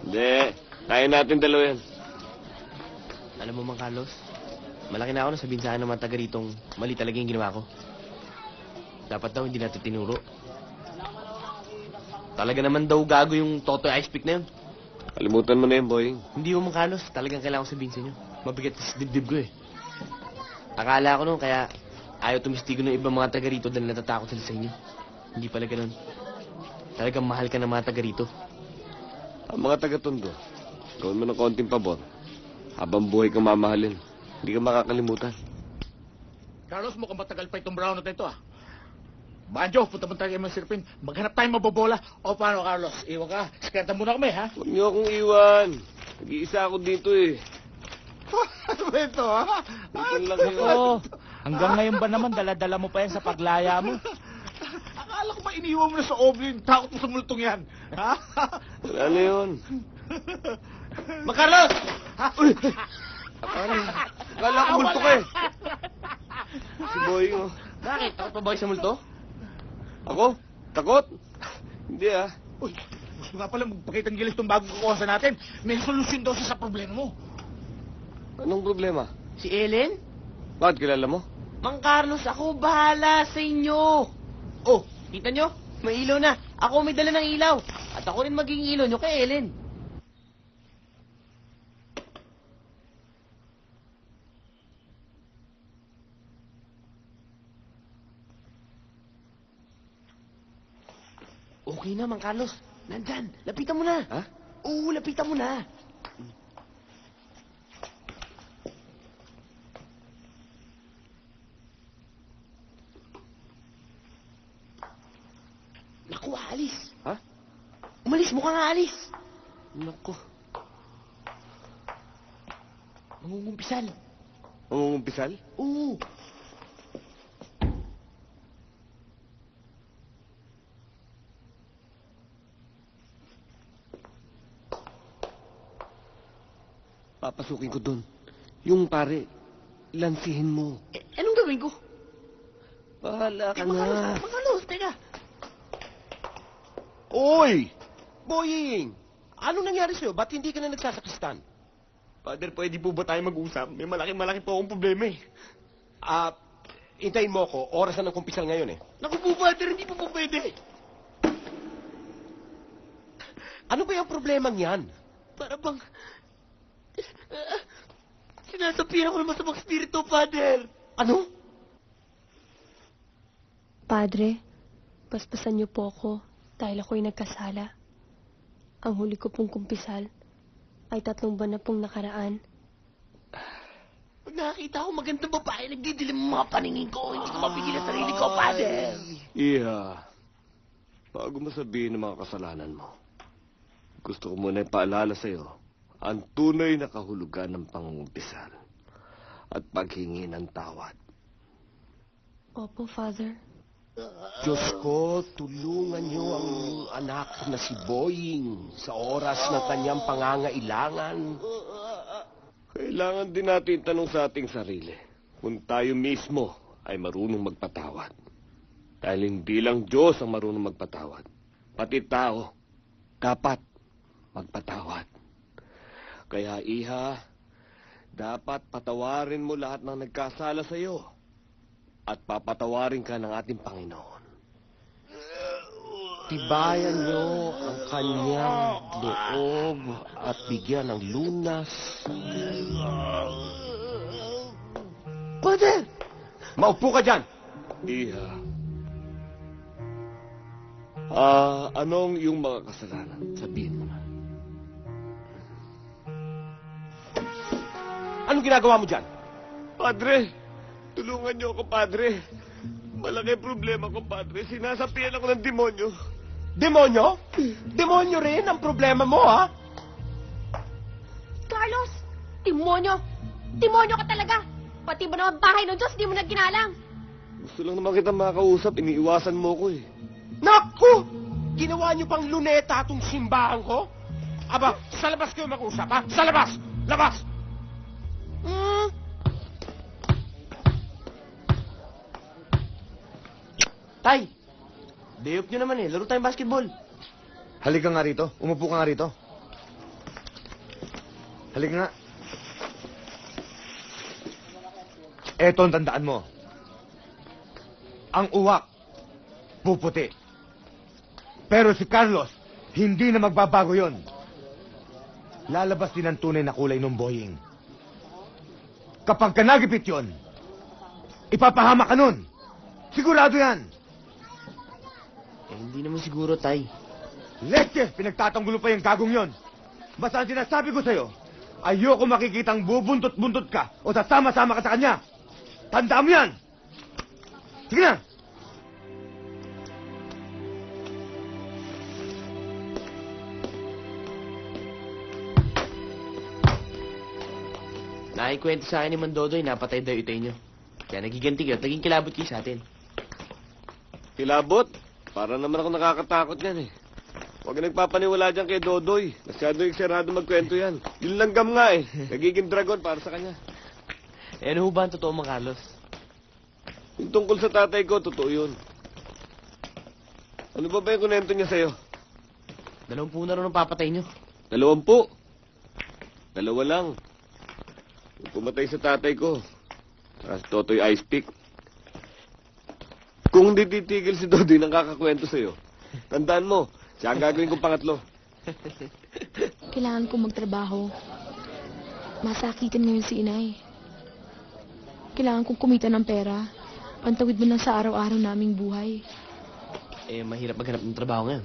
Hindi. Kaya natin dalawa yan. Alam mo, Mang Carlos, malaki na ako na sabihin sa akin ng mga taga ritong mali talaga yung ginawa ko. Dapat daw hindi natin tinuro. Talaga naman daw gago yung Totoy Ice Pick na yun. Kalimutan mo na yun, boy. Hindi mo, Mang Carlos, talagang kailangan ko sabihin sa inyo. Mabigat sa dibdib ko eh. Akala ko noon kaya ayaw tumistigo ng ibang mga taga rito dahil natatakot sila sa inyo. Hindi pala ganun. Talagang mahal ka ng mga taga rito. Ang mga taga-tondo, gawin mo ng konting pabor. Habang buhay kang mamahalin, hindi ka makakalimutan. Carlos, mukhang matagal pa itong brown na ito ah. Banjo, punta mo tayo kay Mang Sirpin. Maghanap tayo mabobola. O paano, Carlos? Iwan ka. Skerta muna kami, ha? Huwag niyo akong iwan. Nag-iisa ako dito eh. Ano ba ito, ha? Ito lang yun. Oo. Hanggang ngayon ba naman dala-dala mo pa yan sa paglaya mo? Akala ko ba iniwan mo na sa oblin? Takot mo sa multong yan. Ha? Wala na yun. Mang Carlos! Uy! Akala ko multo ka eh. Si Boy, oh. Bakit? Takot pa ba kayo sa multo? Ako? Takot? Hindi ah. Uy, gusto nga pala magpakitang gilis itong bagong kukuha natin. May solusyon daw siya sa problema mo. Anong problema? Si Ellen? Bakit kilala mo? Mang Carlos, ako bahala sa inyo. Oh, kita nyo? May ilaw na. Ako may dala ng ilaw. At ako rin maging ilaw nyo kay Ellen. Okay na, Mang Carlos. Nandyan. Lapitan mo na. Ha? Oo, lapitan mo na. Naku, alis. Ha? Umalis, mukhang aalis. Naku. Mangungumpisal. Mangungumpisal? Oo. Papa, papasukin ko doon. Yung pare, lansihin mo. Eh, anong gawin ko? Ang gagawin ko, Mang Carlos, eh, hindi ko naman alam kung paano gagawin. Kaya, kailangan ko ng tulong mo. Bahala ka na. Mangalos, teka. Oy! Boying! Anong nangyari sa'yo? Ba't hindi ka na nagsasakistan? Father, pwede po ba tayo mag-usap? May malaki po akong problema eh. Hintayin mo ako. Oras na ng kumpisal ngayon eh. Naku po, Father, hindi po pwede. Ano ba yung problema niyan? Para bang... sinasabihan ko ng masamang spirito, Father. Ano? Padre, paspasan niyo po ako dahil ako'y nagkasala. Ang huli ko pong kumpisal ay 3 buwan na pong nakaraan. Pag nakakita ko magandang babae, nagdidilim ang mga paningin ko. Hindi ko mapigil ang sarili ko, Father. Iha, bago mo sabihin ang mga kasalanan mo, gusto ko muna ipaalala sa'yo ang tunay na kahulugan ng pangungumpisal at paghingi ng tawad. Opo, Father. Diyos ko, tulungan niyo ang inyong anak na si Boying sa oras ng kanyang pangangailangan. Kailangan din natin tanong sa ating sarili kung tayo mismo ay marunong magpatawad. Dahil hindi lang Diyos ang marunong magpatawad. Pati tao, dapat magpatawad. Kaya iha, dapat patawarin mo lahat ng nagkasala sa iyo at papatawarin ka ng ating Panginoon. Tibayan niyo ang kanyang loob at bigyan ng lunas. Father! Maupo ka dyan! Iha, anong yung mga kasalanan? Sabihin mo na. Anong ginagawa mo dyan? Padre, tulungan niyo ako, Padre. Malaki problema ko, Padre. Sinasapian ako ng demonyo. Demonyo? Demonyo rin ang problema mo, ha? Carlos! Demonyo! Demonyo ka talaga! Pati ba naman bahay ng Diyos, di mo na ginalang? Gusto lang naman kita makausap. Iniiwasan mo ko eh. Naku! Ginawa niyo pang luneta itong simbahan ko? Aba, sa labas kayo mag-usap, ha? Sa labas! Labas! Tay, day off nyo naman eh. Laro tayong basketball. Halika nga rito. Umupo ka nga rito. Halika nga. Eto ang tandaan mo. Ang uwak, puputi. Pero si Carlos, hindi na magbabago yon. Lalabas din ang tunay na kulay ng Boying. Kapag ka nagipit yun, ipapahama ka nun. Sigurado yan. Hindi naman siguro, Tay. Leche, pinagtatanggulo pa yung gagong yon. Basta ang sinasabi ko sa'yo, ayoko makikitang bubuntot-buntot ka o sasama-sama ka sa kanya. Tandaan mo yan! Sige na! Nakikwento sa akin ni Mandodoy, napatay daw itay nyo. Kaya nagiganti kayo at naging kilabot kayo sa atin. Kilabot? Para naman ako nakakatakot yan eh. Huwag ka nagpapaniwala dyan kay Dodoy. Masyado ekserado magkwento yan. Yung langgam nga eh. Nagiging dragon para sa kanya. Eh, ano ho ba ang totoo, Mang Carlos? Yung tungkol sa tatay ko, totoo yun. Ano ba yung kunento niya sa'yo? 20 na rin ang papatay nyo. 20. 2 lang. Yung pumatay sa tatay ko. Saka si Totoy Ice Pick. Kung hindi titigil si Dodoy nang kakakwento sa'yo, tandaan mo, siya ang gagawin kong pangatlo. Kailangan kong magtrabaho. Masakitin ngayon si inay. Kailangan kong kumita ng pera. Pantawid mo lang sa araw-araw naming buhay. Eh, mahirap maghanap ng trabaho ngayon.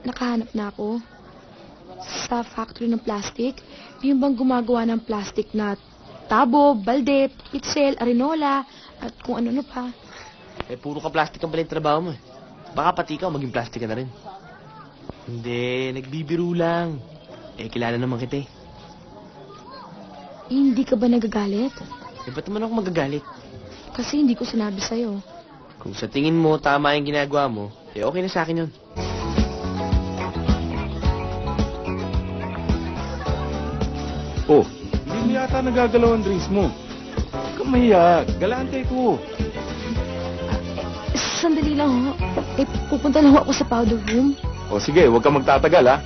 Nakahanap na ako. Sa factory ng plastic. Yung bang gumagawa ng plastic na tabo, balde, pitsel, arenola, at kung ano-ano pa. Eh, puro ka plastic ang pala yung trabaho mo eh. Baka pati ikaw maging plastic ka na rin. Hindi, nagbibiro lang. Eh, kilala naman kita eh. Hindi ka ba nagagalit? Eh, ba't naman ako magagalit? Kasi hindi ko sinabi sa'yo. Kung sa tingin mo tama yung ginagawa mo, eh okay na sa akin yun. Oh, hindi mo yata nagagalaw ang drinks mo. Huwag kang mahiya. Galante ko. sandali lang ho. Eh, pupunta lang ho ako sa powder room. O sige, huwag kang magtatagal, ha?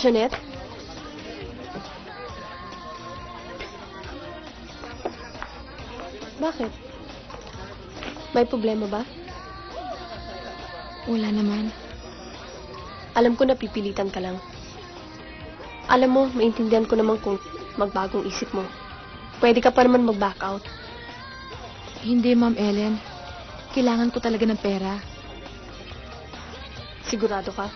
Janet? Bakit? May problema ba? Wala naman. Alam ko na pipilitan ka lang. Alam mo, maintindihan ko naman kung magbagong isip mo. Pwede ka pa naman mag-back out. Hindi, Ma'am Ellen. Kailangan ko talaga ng pera. Sigurado ka?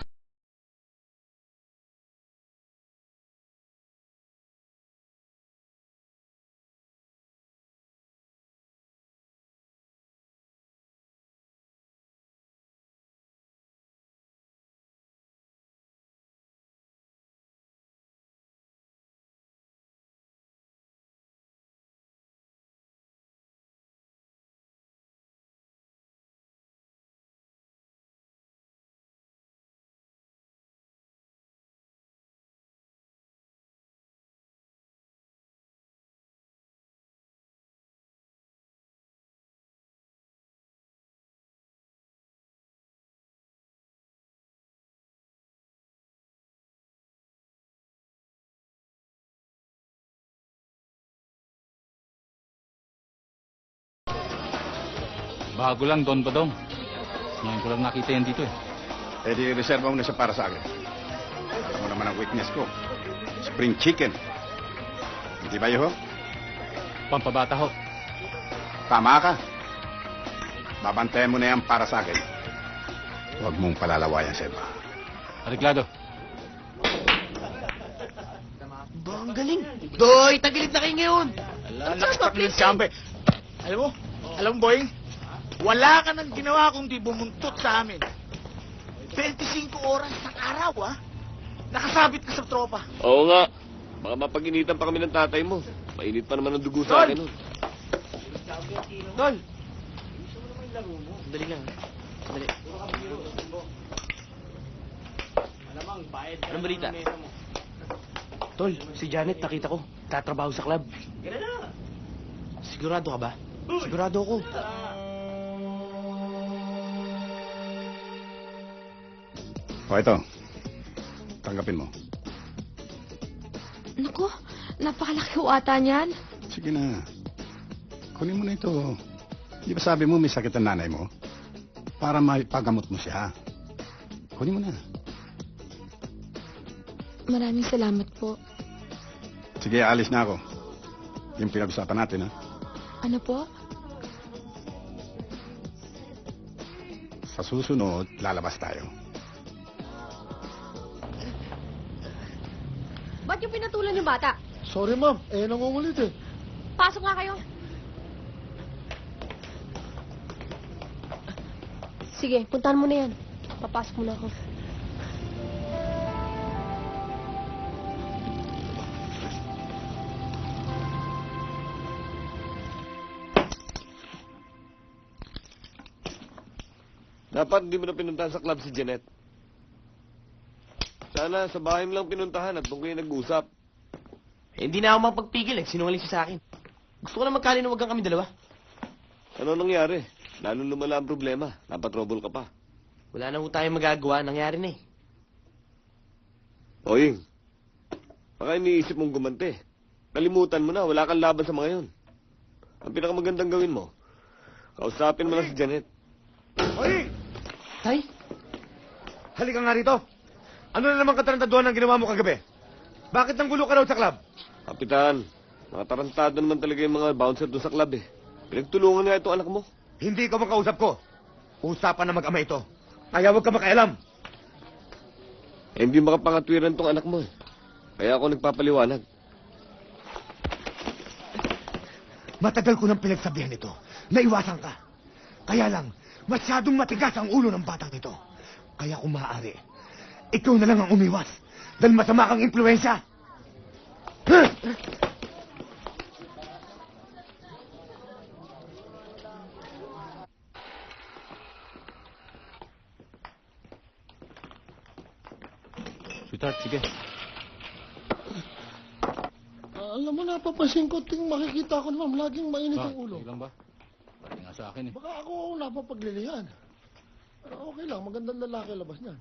Bago lang, Don Badong. Ngayon ko lang nakita yan dito eh. Eh di reserva mo na siya para sa akin. Ito mo naman ang weakness ko. Spring chicken. Hindi ba yun? Pampabata ho. Tama ka. Babantayan mo na yan para sa akin. Huwag mong palalawayan, Selma. Ariglado. Ba, ang galing. Doy, tagilid na kayo ngayon. Nakastak na yung chambe. Alam mo, Boying, wala ka nang ginawa kundi bumuntot sa amin. 25 oras sa araw, ah. Nakasabit ka sa tropa. Oo nga. Baka mapag-initan pa kami ng tatay mo. Mainit pa naman ang dugo sa akin nun. Tol! Dali lang. Dali. Anong balita? Tol, si Janet nakita ko. Tatrabaho sa club. Sigurado ka ba? Sigurado ako. O ito. Tanggapin mo. Naku, napakalaki ho ata niyan. Sige na. Kunin mo na ito. Di ba sabi mo may sakit ang nanay mo? Para maipagamot mo siya. Kunin mo na. Maraming salamat po. Sige, alis na ako. Yung pinag-usapan natin, ha? Ano po? Sa susunod, lalabas tayo. Ba't yung pinatulan yung bata? Sorry, ma'am. Nangungulit eh. Pasok nga kayo. Sige, puntahan mo na yan. Papasok muna ako. Dapat hindi mo na pinuntahan sa club si Janet. Sana sa bahay mo lang pinuntahan at doon kayo nag-usap. Eh, hindi na ako mapagpigil eh. Sinungaling siya sa akin. Gusto ko na magkalinawagan kami dalawa. Ano nangyari? Lalong lumala ang problema. Napatrouble ka pa. Wala na ho tayong magagawa. Nangyari na eh. Oying, baka iniisip mong gumante. Kalimutan mo na. Wala kang laban sa mga yun. Ang pinakamagandang gawin mo, kausapin mo lang si Janet. Oy! Tay? Halika nga rito. Ano na naman katarantaduhan ang ginawa mo kagabi? Bakit nang gulo ka raw sa club? Kapitan, mga tarantado naman talaga yung mga bouncer doon sa club eh. Pinagtulungan nga itong anak mo. Hindi ka makausap ko. Usapan na mag-ama ito. Kaya huwag ka makialam. Eh, hindi makapangatwiran tong anak mo eh. Kaya ako nagpapaliwanag. Matagal ko nang pinagsabihan ito. Naiwasan ka. Kaya lang, masyadong matigas ang ulo ng batang ito. Kaya kung maaari, ikaw na lang ang umiwas. Dahil masama kang impluensya. Sweetheart, sige. Alam mo, napapansin ko ting makikita ko naman, laging mainit ang ulo. Sige lang ba? Pati nga sa akin eh. Baka ako napapaglilihan. Okay lang, magandang lalaki labas niyan.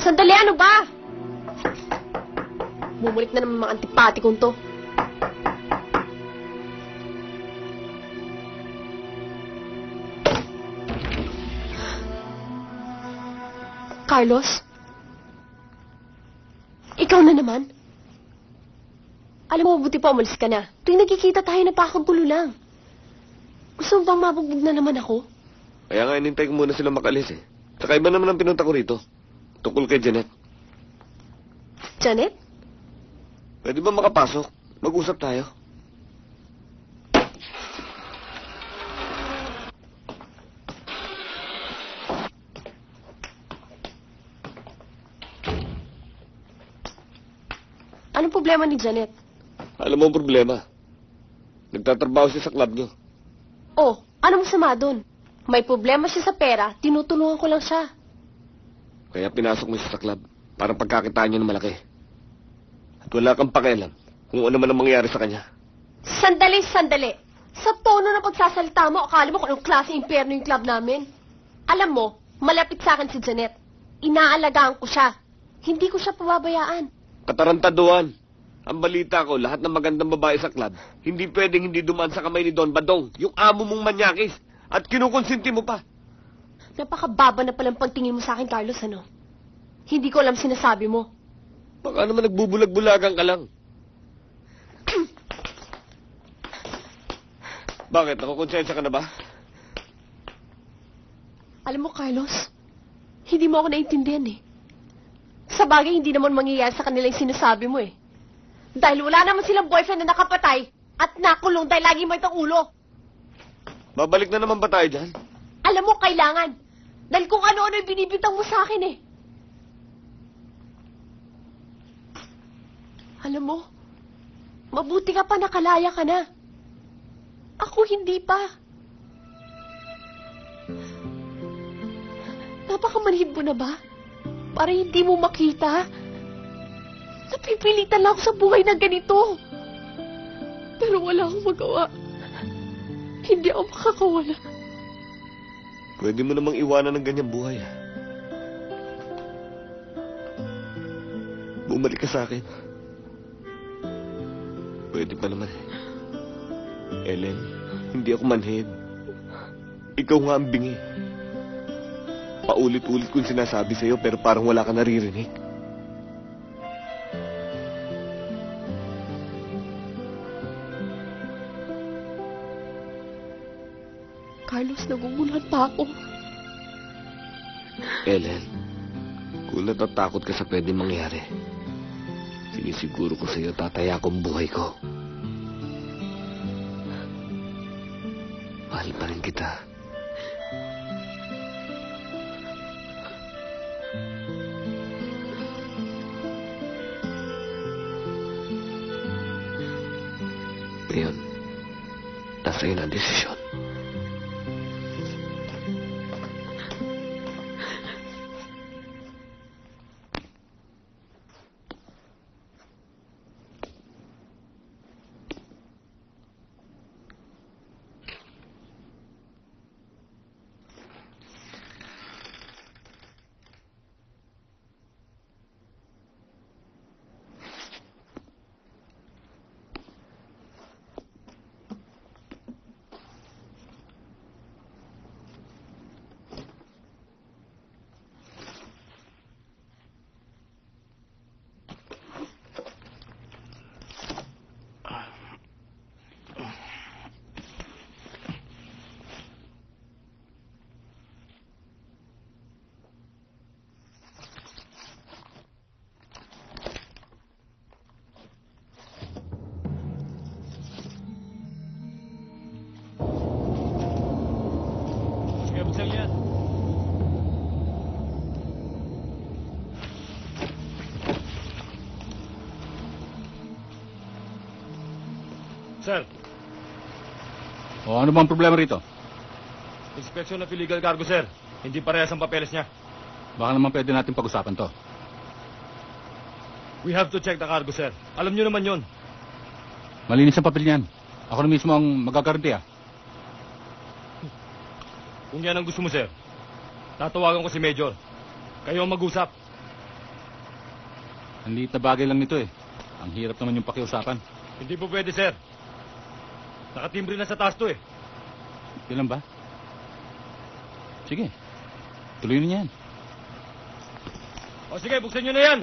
Sandali, ano ba? Bumulik na naman mga antipatikong to. Carlos? Ikaw na naman? Alam mo, buti pa umalis ka na. Tuwing nagkikita tayo, napakagulo lang. Gusto mo bang mabugbog na naman ako? Kaya nga, inintay ko muna sila makalis eh. Saka iba naman ang pinunta ko rito. Tungkol kay Janet. Janet? Pwede ba makapasok? Mag-usap tayo. Anong problema ni Janet? Alam mo ang problema. Nagtatrabaho siya sa club niyo. Oh, ano masama doon? May problema siya sa pera, tinutulungan ko lang siya. Kaya pinasok mo siya sa club para pagkakitaan niyo ng malaki. At wala kang pakialam kung ano man ang mangyayari sa kanya. Sandali, sandali. Sa tono ng pagsasalita mo, akala mo kung anong klase impyerno yung club namin. Alam mo, malapit sa akin si Janet. Inaalagaan ko siya. Hindi ko siya pababayaan. Katarantaduhan. Ang balita ko, lahat ng magandang babae sa club, hindi pwedeng hindi dumaan sa kamay ni Don Badong, yung amo mong manyakis. At kinukonsinti mo pa. Napakababa na palang pagtingin mo sa akin, Carlos, ano? Hindi ko alam sinasabi mo. Baka naman nagbubulag-bulagan ka lang. Bakit? Nakukonsensya ka na ba? Alam mo, Carlos, hindi mo ako naiintindihan eh. Sa bagay, hindi naman mangyayari sa kanila yung sinasabi mo eh. Dahil wala naman silang boyfriend na nakapatay at nakulong dahil lagi may itong ulo. Babalik na naman ba tayo dyan? Alam mo, kailangan. Dahil kung ano-ano yung binibitang mo sa akin eh. Alam mo, mabuti ka pa nakalaya ka na. Ako hindi pa. Napakamanhid mo na ba? Para hindi mo makita. Napipilitan lang ako sa buhay na ganito. Pero wala akong magawa. Hindi ako makakawala. Pwede mo namang iwanan ng ganyang buhay. Bumalik ka sa akin. Pwede pa naman eh. Ellen, hindi ako manhid. Ikaw nga ang bingi. Paulit-ulit kong sinasabi sa'yo pero parang wala ka naririnig. Carlos, naguguluhan pa ako. Ellen, kung natatakot ka sa pwedeng mangyari, sinisiguro ko sa'yo tataya ko ang buhay ko. Mahal pa rin kita. Ngayon, nasa iyo na ang desisyon. Sir, O ano bang problema rito? inspeksyon of illegal cargo, sir. Hindi parehas ang papeles niya. Baka naman pwede natin pag-usapan to. We have to check the cargo, sir. Alam niyo naman yun. Malinis ang papel niyan. Ako na mismo ang magagaranti Kung yan ang gusto mo, sir, tatawagan ko si Major. Kayo ang mag-usap. Ang liit na bagay lang nito eh. Ang hirap naman yung pakiusapan. Hindi po pwede, sir. Nakatimbre na sa taas to eh. Ilan ba? Sige. Tuloy na yan. O sige, buksan nyo na yan.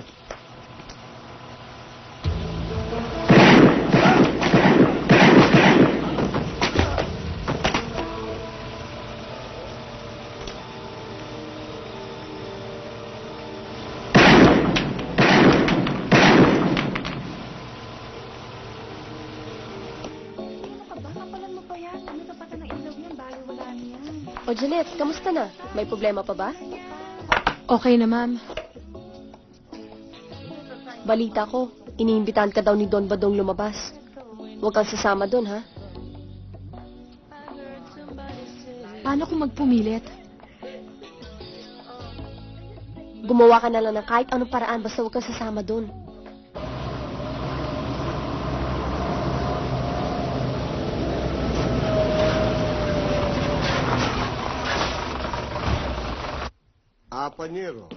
O Janet, kamusta na? May problema pa ba? Okay na, ma'am. Balita ko, iniimbitahan ka daw ni Don Badong lumabas. Huwag kang sasama doon, ha? Paano kung magpumilit? Gumawa ka na lang ng kahit anong paraan basta huwag kang sasama doon. Panyero,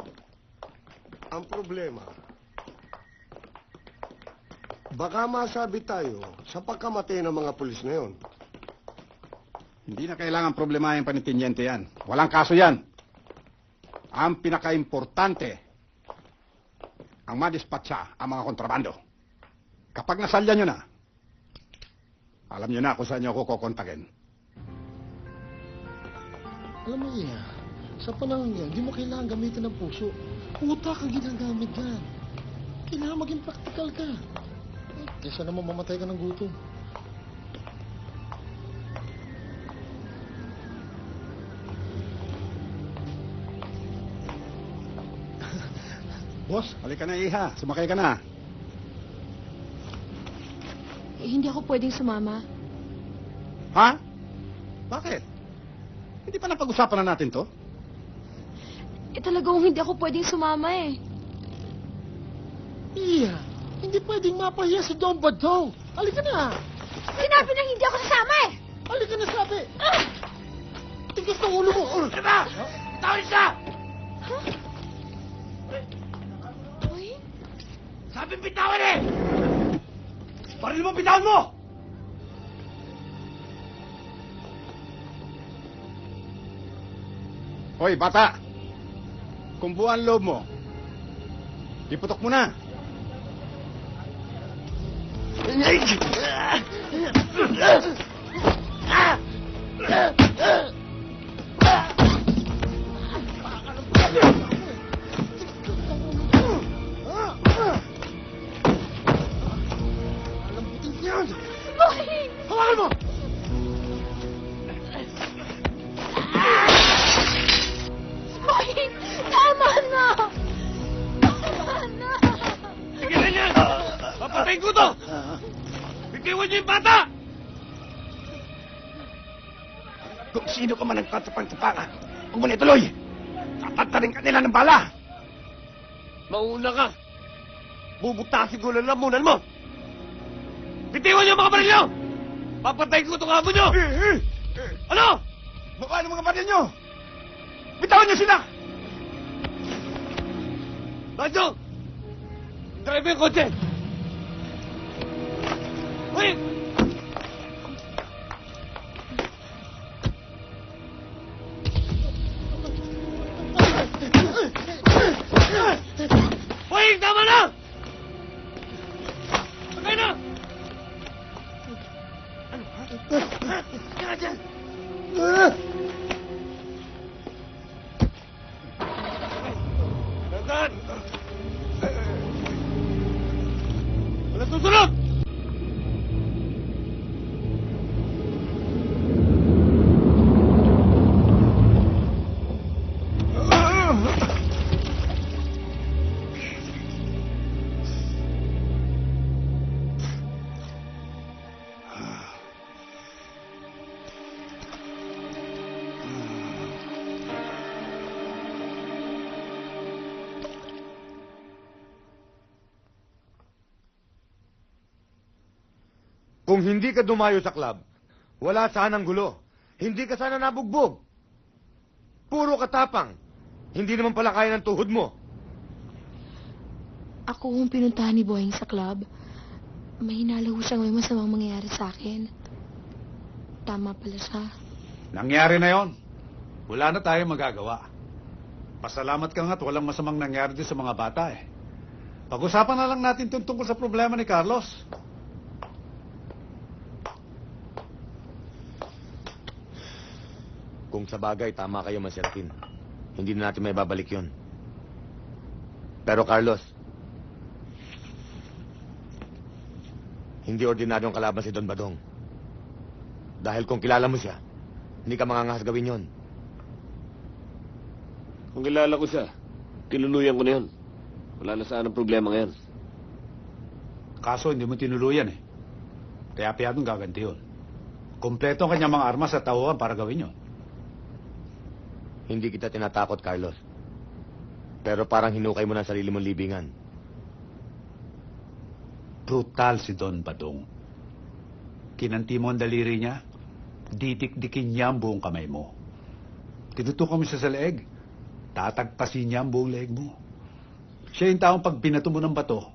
ang problema, baka masabi tayo sa pagkamatay ng mga pulis na yon. Hindi na kailangan problemahin panitinyente yan. Walang kaso yan. Ang pinaka-importante, ang madispatcha ang mga kontrabando. Kapag nasalya nyo na, alam nyo na kung saan nyo ako kukontakin. Alam mo yan, sa panahon yan, di mo kailangan gamitin ng puso. Utak ang ginagamit yan. Kailangan maging practical ka. Kesa naman mamatay ka ng gutom. Boss, halika na iha. Sumakay ka na. Hindi ako pwedeng sumama. Ha? Bakit? Hindi pa napag-usapan na natin to? Talagang hindi ako pwedeng sumama eh. Iya, hindi pwedeng mapahiya si Don Badong. Halika na. Sinabi nang hindi ako sasama eh. Halika na, sabi. Tigas ng ulo mo. Diba? Tawin siya! Sabi bitawan eh! Baril mo, bitawan mo! Hoy, bata! Kung buwan loob mo, iputok mo na. Hawakan mo! Boy, tama na! Tama na! Sige na yan! Papatayin ko to! Bitiwan niyo yung bata! Kung sino ka man nagtatapang-tapangan, huwag mo na ituloy! Tatantarin ka nila ng bala! Mauna ka! Bubutasin ko lang lamunan mo! Bitiwan niyo ang mga baril niyo! Papatayin ko itong amo niyo! Ano? Baka ng mga baril nyo! Bitawan niyo sila! Banjo! Drive mo yung kotse! Wait! Wait! Tama na! Sakay na! Dandan! Walang susunod! Kung hindi ka dumayo sa club, wala sanang gulo. Hindi ka sana nabugbog. Puro katapang. Hindi naman pala kaya ng tuhod mo. Ako kung pinuntahan ni Boying sa club, may hinala ho siya may masamang mangyayari sa akin. Tama pala siya. Nangyari na yon. Wala na tayong magagawa. Pasalamat ka nga't walang masamang nangyari din sa mga bata eh. Pag-usapan na lang natin tungkol sa problema ni Carlos. Kung sa bagay, tama kayo, Maseratin. Hindi na natin may babalik yun. Pero Carlos, hindi ordinaryong kalaban si Don Badong. Dahil kung kilala mo siya, hindi ka mangangahas gawin yun. Kung kilala ko siya, tinuluyan ko na yun. Wala na saan ang problema ngayon. Kaso hindi mo tinuluyan eh. Kaya piyadong gaganti yun. Kompleto ang kanyang mga armas at tauhan para gawin yun. Hindi kita tinatakot, Carlos. Pero parang hinukay mo na sarili mong libingan. Brutal si Don Badong. Kinanti mo ang daliri niya, didik-dikin niya ang buong kamay mo. Tinutukan mo siya sa leeg, tatagpasin niya ang buong leeg mo. Siya yung taong pag binato mo ng bato,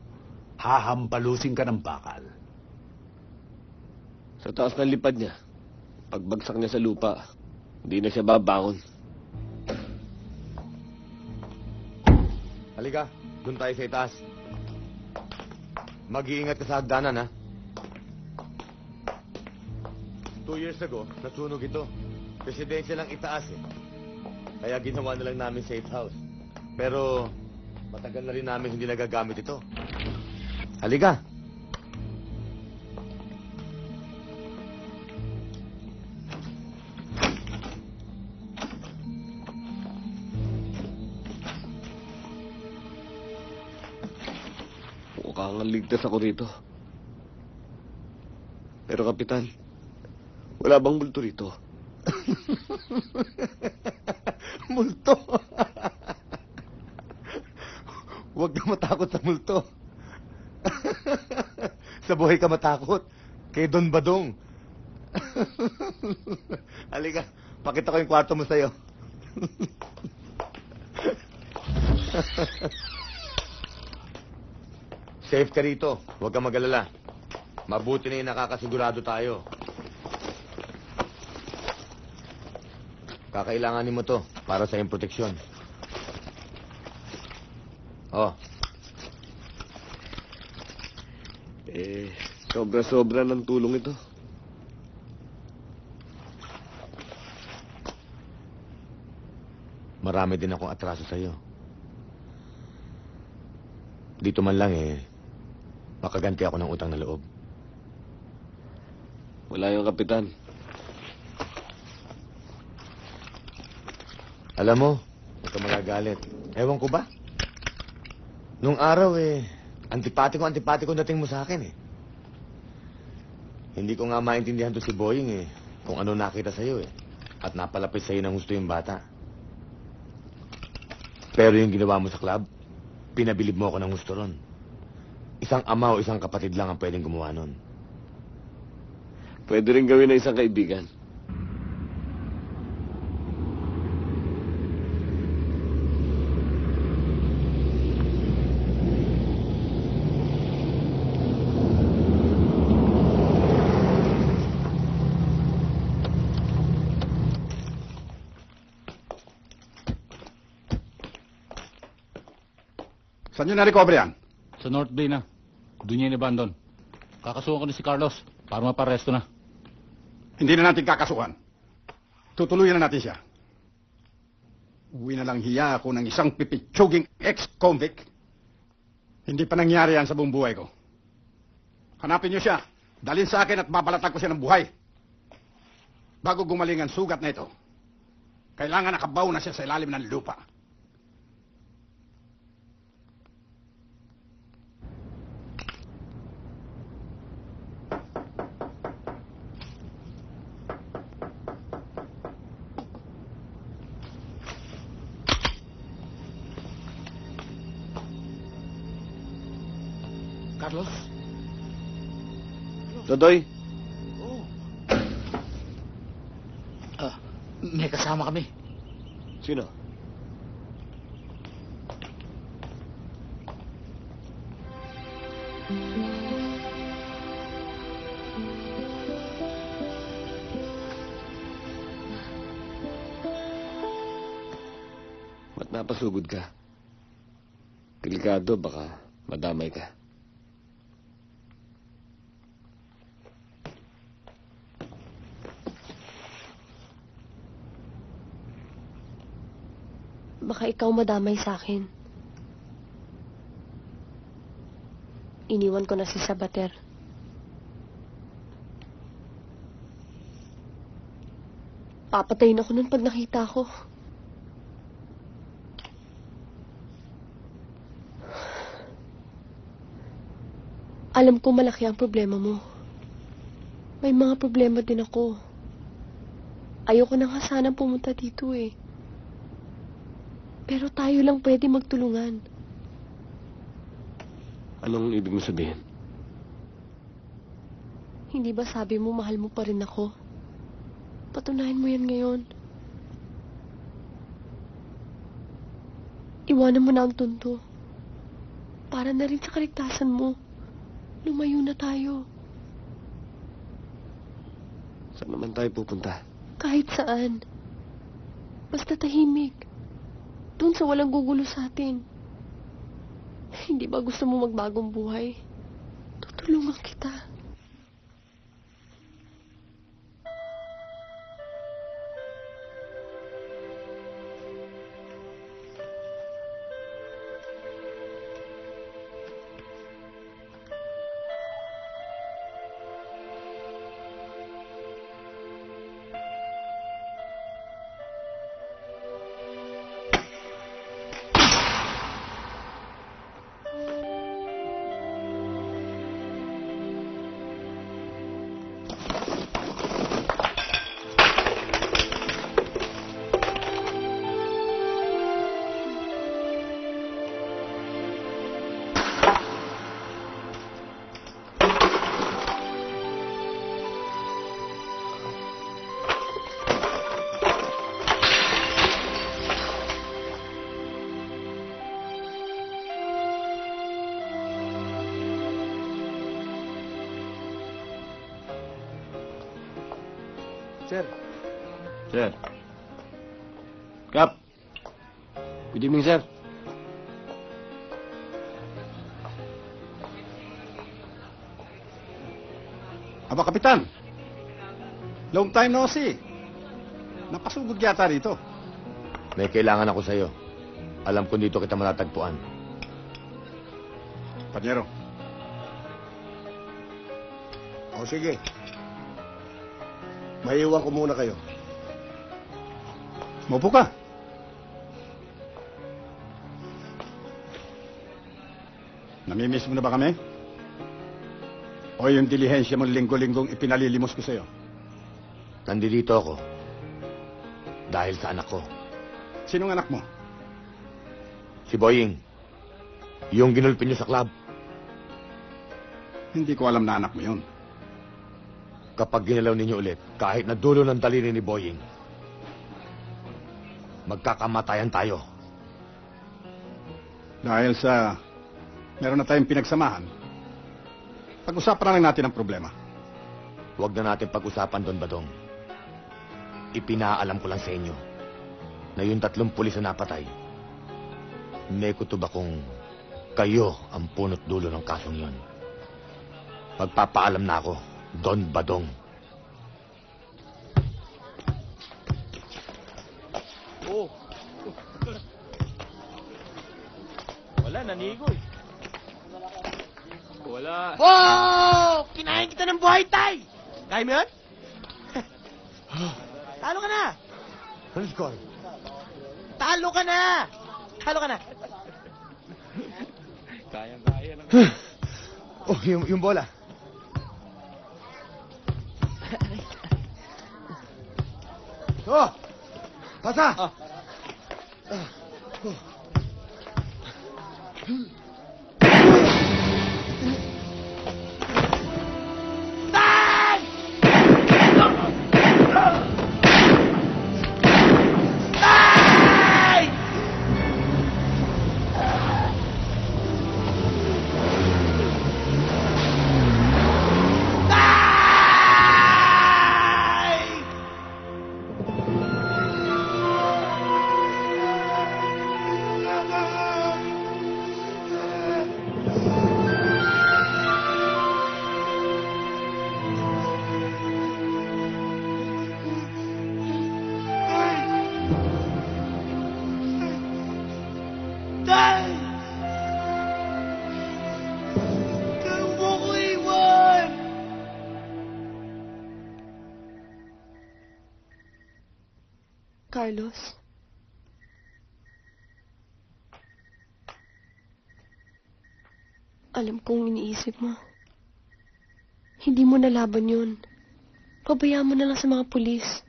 hahampalusin ka ng bakal. Sa taas ng lipad niya, pagbagsak niya sa lupa, hindi na siya babangon. Halika, doon tayo sa itaas. Mag-iingat ka sa hagdanan, ha? 2 years ago, nasunog ito. Residensya lang itaas, eh. Kaya ginawa na lang namin safe house. Pero, matagal na rin namin hindi nagagamit ito. Halika! Mukhang ligtas ako rito. Pero Kapitan, wala bang multo rito? Multo? Huwag ka matakot sa multo. Sa buhay ka matakot. Kay Don Badong. Halika, pakita ko yung kwarto mo sa'yo. Safe ka rito. Huwag ka mag-alala. Mabuti na yung nakakasigurado tayo. Kakailanganin mo to para sa iyong proteksyon. Oh. Sobra-sobra ng tulong ito. Marami din akong atraso sa'yo. Dito man lang makaganti ako ng utang na loob. Wala yung Kapitan. Alam mo, huwag ka magagalit. Ewan ko ba? Nung araw antipatiko dating mo sa akin Hindi ko nga maintindihan to si Boying kung ano nakita sa'yo At napalapit sa'yo ng gusto yung bata. Pero yung ginawa mo sa club, pinabilib mo ako ng gusto ron. Isang ama o isang kapatid lang ang pwedeng gumawa nun. Pwede rin gawin ng isang kaibigan. Saan nyo na-recover yan? Sa North Bay na. Doon niya in-abandon. Kakasuhan ko na si Carlos para maparesto na. Hindi na natin kakasuhan. Tutuluyan na natin siya. Uwi na lang hiya ako ng isang pipitsuging ex-convict. Hindi pa nangyari yan sa buong buhay ko. Hanapin niyo siya. Dalhin sa akin at babalatan ko siya ng buhay. Bago gumaling ang sugat na ito, kailangan nakabaw na siya sa ilalim ng lupa. Carlos? Todoy, May kasama kami. Sino? Ba't napasugod ka? Delikado, baka madamay ka. Baka ikaw madamay sa akin. Iniwan ko na si Sabater. Papatayin ako nun pag nakita ko. Alam ko malaki ang problema mo. May mga problema din ako. Ayoko na nga sanang pumunta dito eh. Pero tayo lang pwede magtulungan. Anong ibig mo sabihin? Hindi ba sabi mo mahal mo pa rin ako? Patunayan mo yan ngayon. Iwanan mo na ang tunto. Para na rin sa kaligtasan mo. Lumayo na tayo. Saan naman tayo pupunta? Kahit saan. Basta tahimik. Doon sa walang gugulo sa atin. Hindi ba gusto mo magbagong buhay? Tutulungan kita. Sir. Sir. Kap. Good evening, sir. Aba, Kapitan. Long time no see. Napasugod yata rito. May kailangan ako sa'yo. Alam ko dito kita matatagpuan. Panyero. O sige. Maiwan ko muna kayo. Maupo ka. Namimiss mo na ba kami? O yung dilihensya mong linggo-linggong ipinalilimos ko sa'yo? Nandito ako. Dahil sa anak ko. Sinong anak mo? Si Boying. Yung ginulpin niyo sa club. Hindi ko alam na anak mo yun. Kapag ginalaw ninyo ulit, kahit na dulo ng daliri ni Boying, magkakamatayan tayo. Dahil sa meron na tayong pinagsamahan, pag-usapan na lang natin ang problema. Huwag na natin pag-usapan, Don Badong. Ipinaalam ko lang sa inyo na yung 3 pulis na napatay, may kutob akong kayo ang punot dulo ng kasong yon. Magpapaalam na ako, Don Badong. Oh. Wala, nanigoy. Wala. Oh! Kinain kita ng buhay, tay! Kaya mo yun? Talo ka na! Ano score? Talo ka na! Talo ka na! Kaya lang. Oh, yung bola. Oh! Pasa! Carlos? Alam kong iniisip mo. Hindi mo nalaban yun. Pabayaan mo na lang sa mga pulis.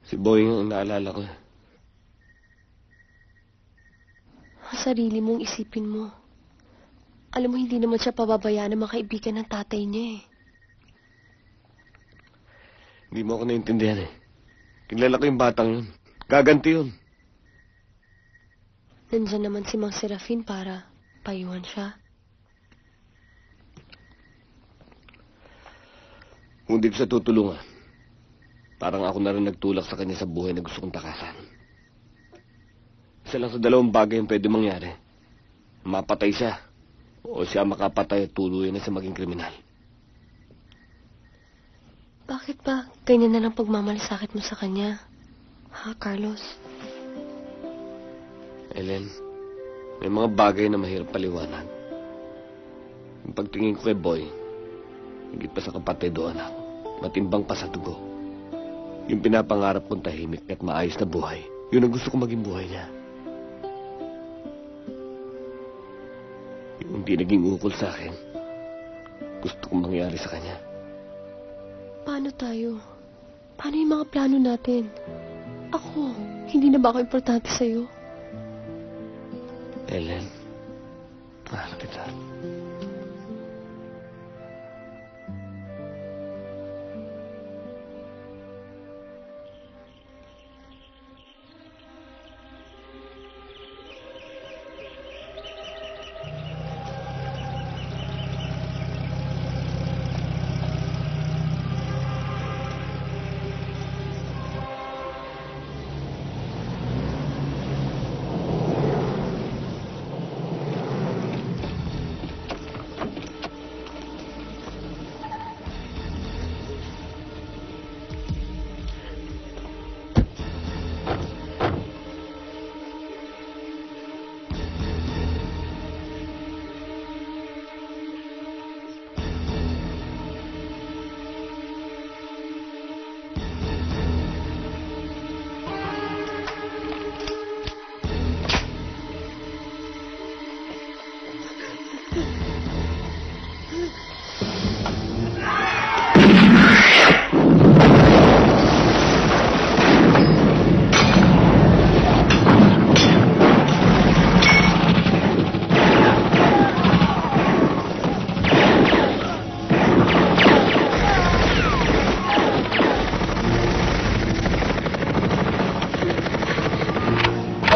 Si Boying ang naalala ko. Ang sarili mong isipin mo. Alam mo, hindi naman siya pababayaan ng mga kaibigan ng tatay niya eh. Hindi mo ako naintindihan eh. Kilala ko yung batang yun. Gaganti yun. Nandyan naman si Mang Serafin para payuhan siya. Kung di ko siya tutulungan, parang ako na rin nagtulak sa kanya sa buhay na gusto kong takasan. Isa lang sa dalawang bagay ang pwede mangyari. Mapatay siya, o siya makapatay at tuluyan na siya maging kriminal. Bakit ba ganyan na lang pagmamalasakit mo sa kanya? Ha, Carlos? Ellen, may mga bagay na mahirap paliwanag. Yung pagtingin ko kay Boy, higit pa sa kapatid o anak, matimbang pa sa dugo. Yung pinapangarap kong tahimik at maayos na buhay, yun ang gusto kong maging buhay niya. Yung hindi naging ukol sa akin, gusto kong mangyari sa kanya. Paano tayo? Paano yung mga plano natin? Ako, hindi na ba ako importante sa'yo? Ellen, mahal kita.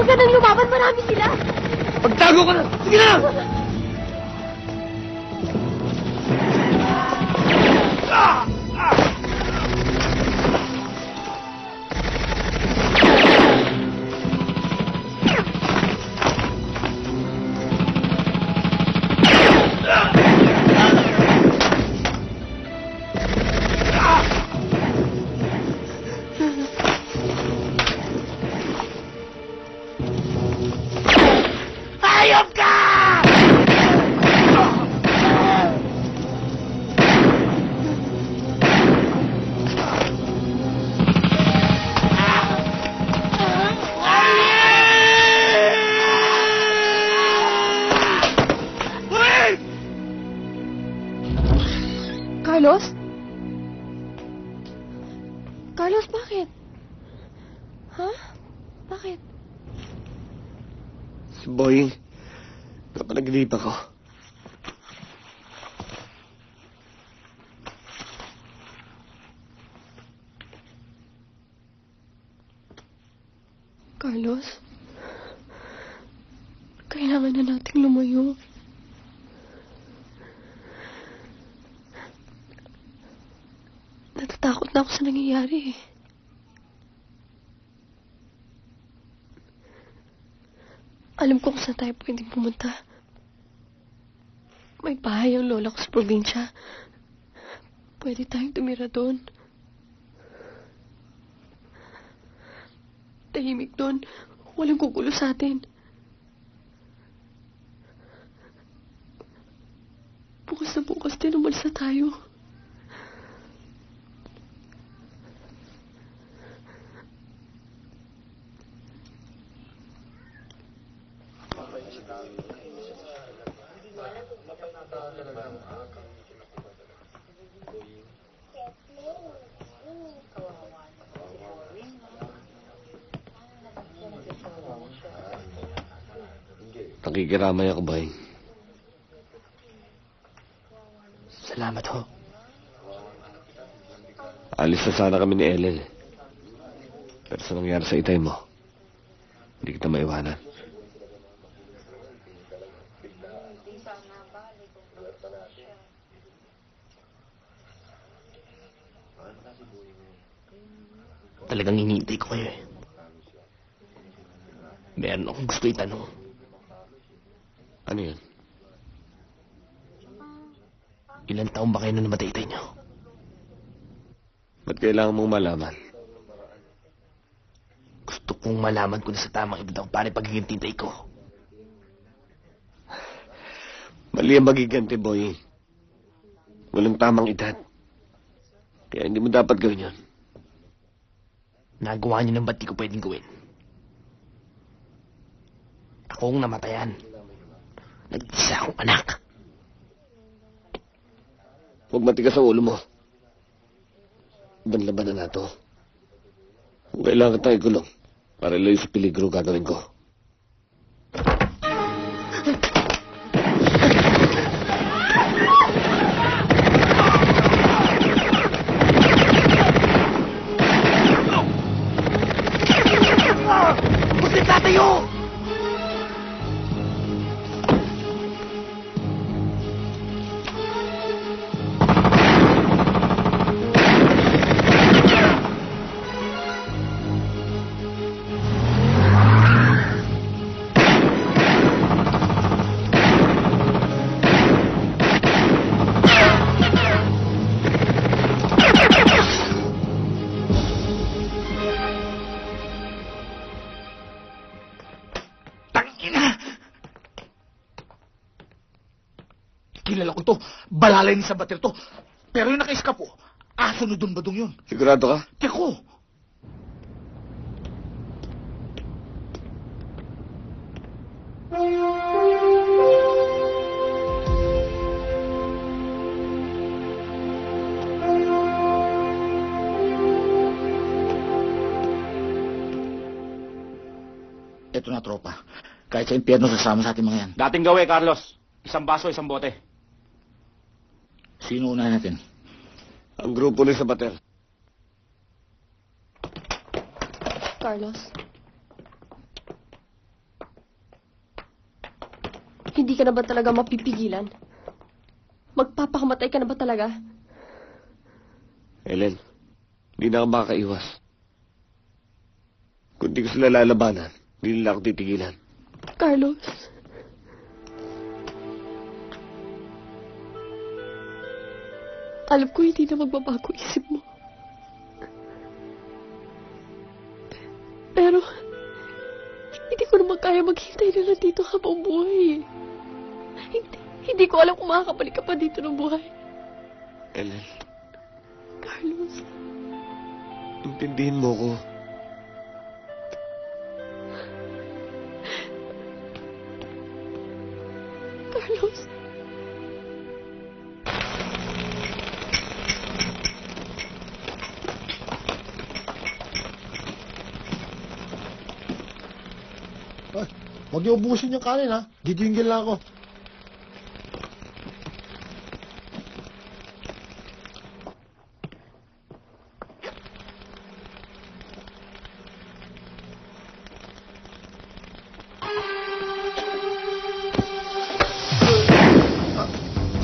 Huwag ka nang lumaban, marami sila! Pagtago ko na! Sige na! Hayop ka! Carlos? Carlos, bakit? Ha? Bakit? Si Boying, napanaginip ako. Carlos? Kailangan na nating lumayo. Natatakot na ako sa nangyayari eh. Alam ko kung saan tayo pwedeng pumunta. May bahay ang lola ko sa probinsya. Pwede tayong tumira doon. Tahimik doon. Walang kukulo sa atin. Bukas na bukas din umalis na tayo. Nakikiramay ako, Boying. Salamat ho. Alis na sana kami ni Ellen. Pero sa nangyari sa itay mo, hindi kita maiwanan. Talagang hinihintay ko kayo eh. Meron akong gusto itanong. Ano yun? Ilang taon ba kayo na namatay itay niyo? Ba't kailangan mong malaman? Gusto kong malaman kung nasa tamang edad ako para pagiging tintay ko. Mali ang magiganti, boy. Walang tamang edad. Kaya hindi mo dapat gawin yun. Nagawa niyo ng ba't di ko pwedeng gawin? Ako ang namatayan. Nag-isa akong anak. Huwag matigas ang ulo mo. Banlaban na nato. Kung kailangan tayo gulong, para ilayo sa peligro gagawin ko. Huwag na tatayo! Kilala ko to. Balalay ni Sabater to. Pero yung naka-escape po, aso na dun badong yun. Sigurado ka? Tiyak ko. Ito na, tropa. Kahit sa impyerno, sasama sa ating mga yan. Dating gawi, Carlos. Isang baso, isang bote. Sino unahin natin? Ang grupo ni Sabater. Carlos. Hindi ka na ba talaga mapipigilan? Magpapakamatay ka na ba talaga? Ellen, hindi na ako makakaiwas. Kung di ko sila lalabanan, hindi nila ako titigilan. Carlos. Alam ko hindi na magbabago isip mo. Pero, hindi ko naman kaya maghintay na lang dito habang buhay. Hindi ko alam kung makakabalik ka pa dito ng buhay. Ellen, Carlos. intindihin mo ko. Carlos. Ay, huwag niyo ubusin yung kanin, ha? Gigingil lang ako.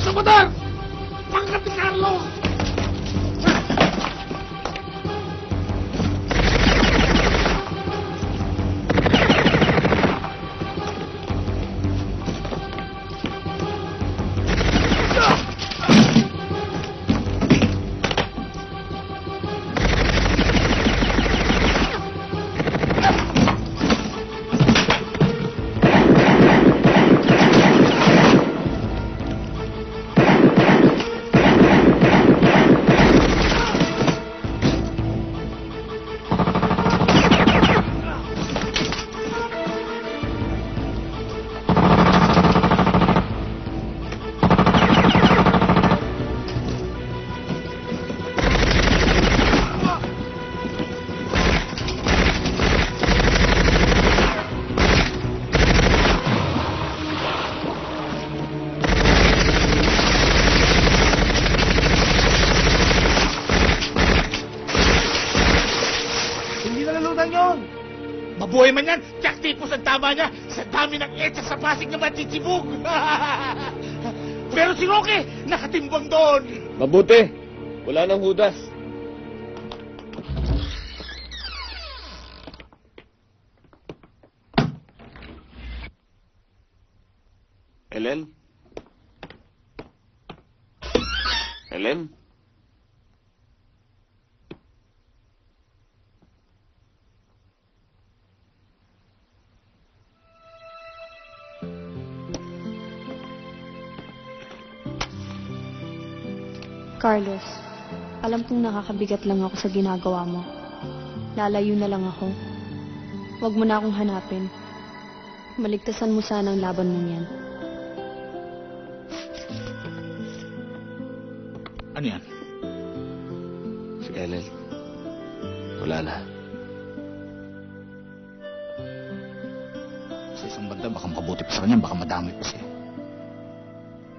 Sabater! Pangkat ni Carlos! buhay man yan, Jack Tipos ang tama niya. Sa dami ng etsa sa Pasig na matitsibog. Pero si Roque, nakatimbang doon. Mabuti. Wala nang hudas. Helen? Helen? Carlos, alam kong nakakabigat lang ako sa ginagawa mo. Lalayo na lang ako. Huwag mo na akong hanapin. Maligtasan mo sana ang laban mong yan. Ano yan? Si Ellen. Wala na. Sa isang banda, baka makabuti pa sa kanya, baka madamay pa siya.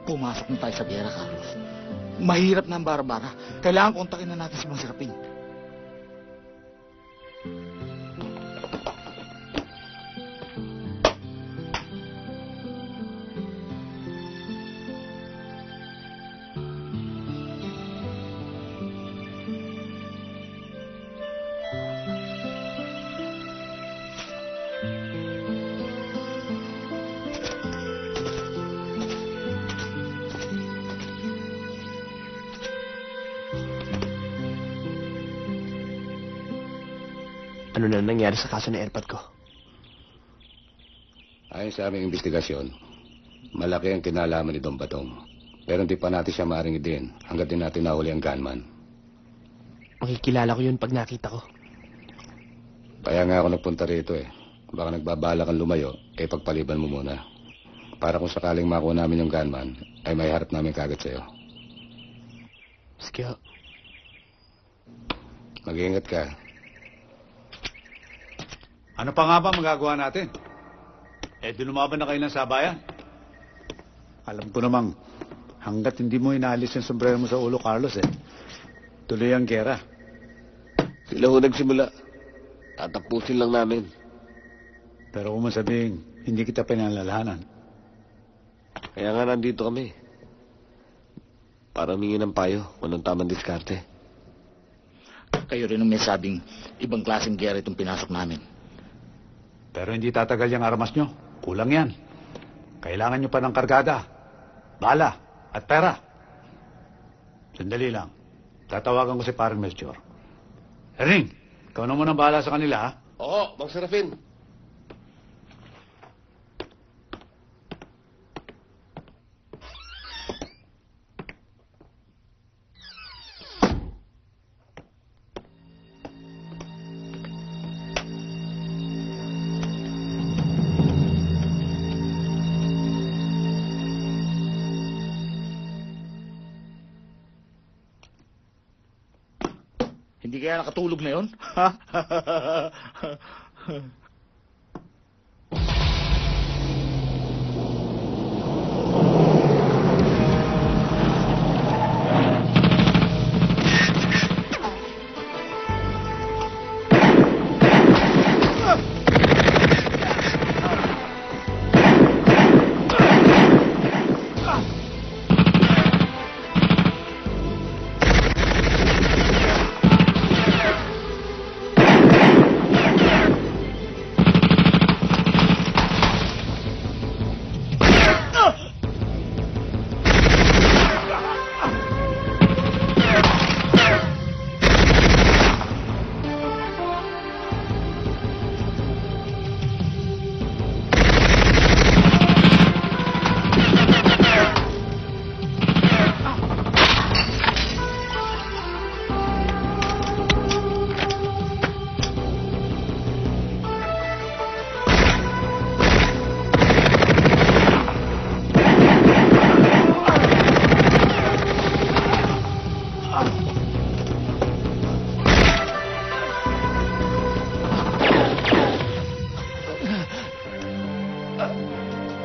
Pumasok na tayo sa gera, Carlos. Mahirap na ang bara-bara. Kailangan kontakin na natin si Mang Serapin. Ano na nangyari sa kaso ng airpod ko? Ayon sa aming investigasyon, malaki ang kinalaman ni Don Batong. Pero hindi pa natin siya maaaring din hanggat din natin nahuli ang gunman. Makikilala ko yun pag nakita ko. Kaya nga ako nagpunta rito eh. Baka nagbabala kang lumayo, pagpaliban mo muna. Para kung sakaling makuha namin yung gunman, ay may harap namin kagad sa'yo. Sige ho. Mag-iingat ka. Ano pa nga ba magagawa natin? Lumaban na kayo ng sabayan. Alam ko namang, hanggat hindi mo inaalis yung sombrero mo sa ulo, Carlos, tuloy ang gera. Sila ho nagsimula. Tatapusin lang namin. Pero kung masabing, hindi kita pinalalahanan. Kaya nga nandito kami. Para humingi ng payo kung anong tamang diskarte. Kayo rin ang may sabing ibang klaseng gera itong pinasok namin. Pero hindi tatagal yung armas nyo. Kulang yan. Kailangan nyo pa ng kargada, bala, at pera. Sandali lang. Tatawagan ko si Parang Melchor. Herning, ikaw na muna bahala sa kanila, ha? Oo, Mang Serafin. Hindi kaya nakatulog na yun?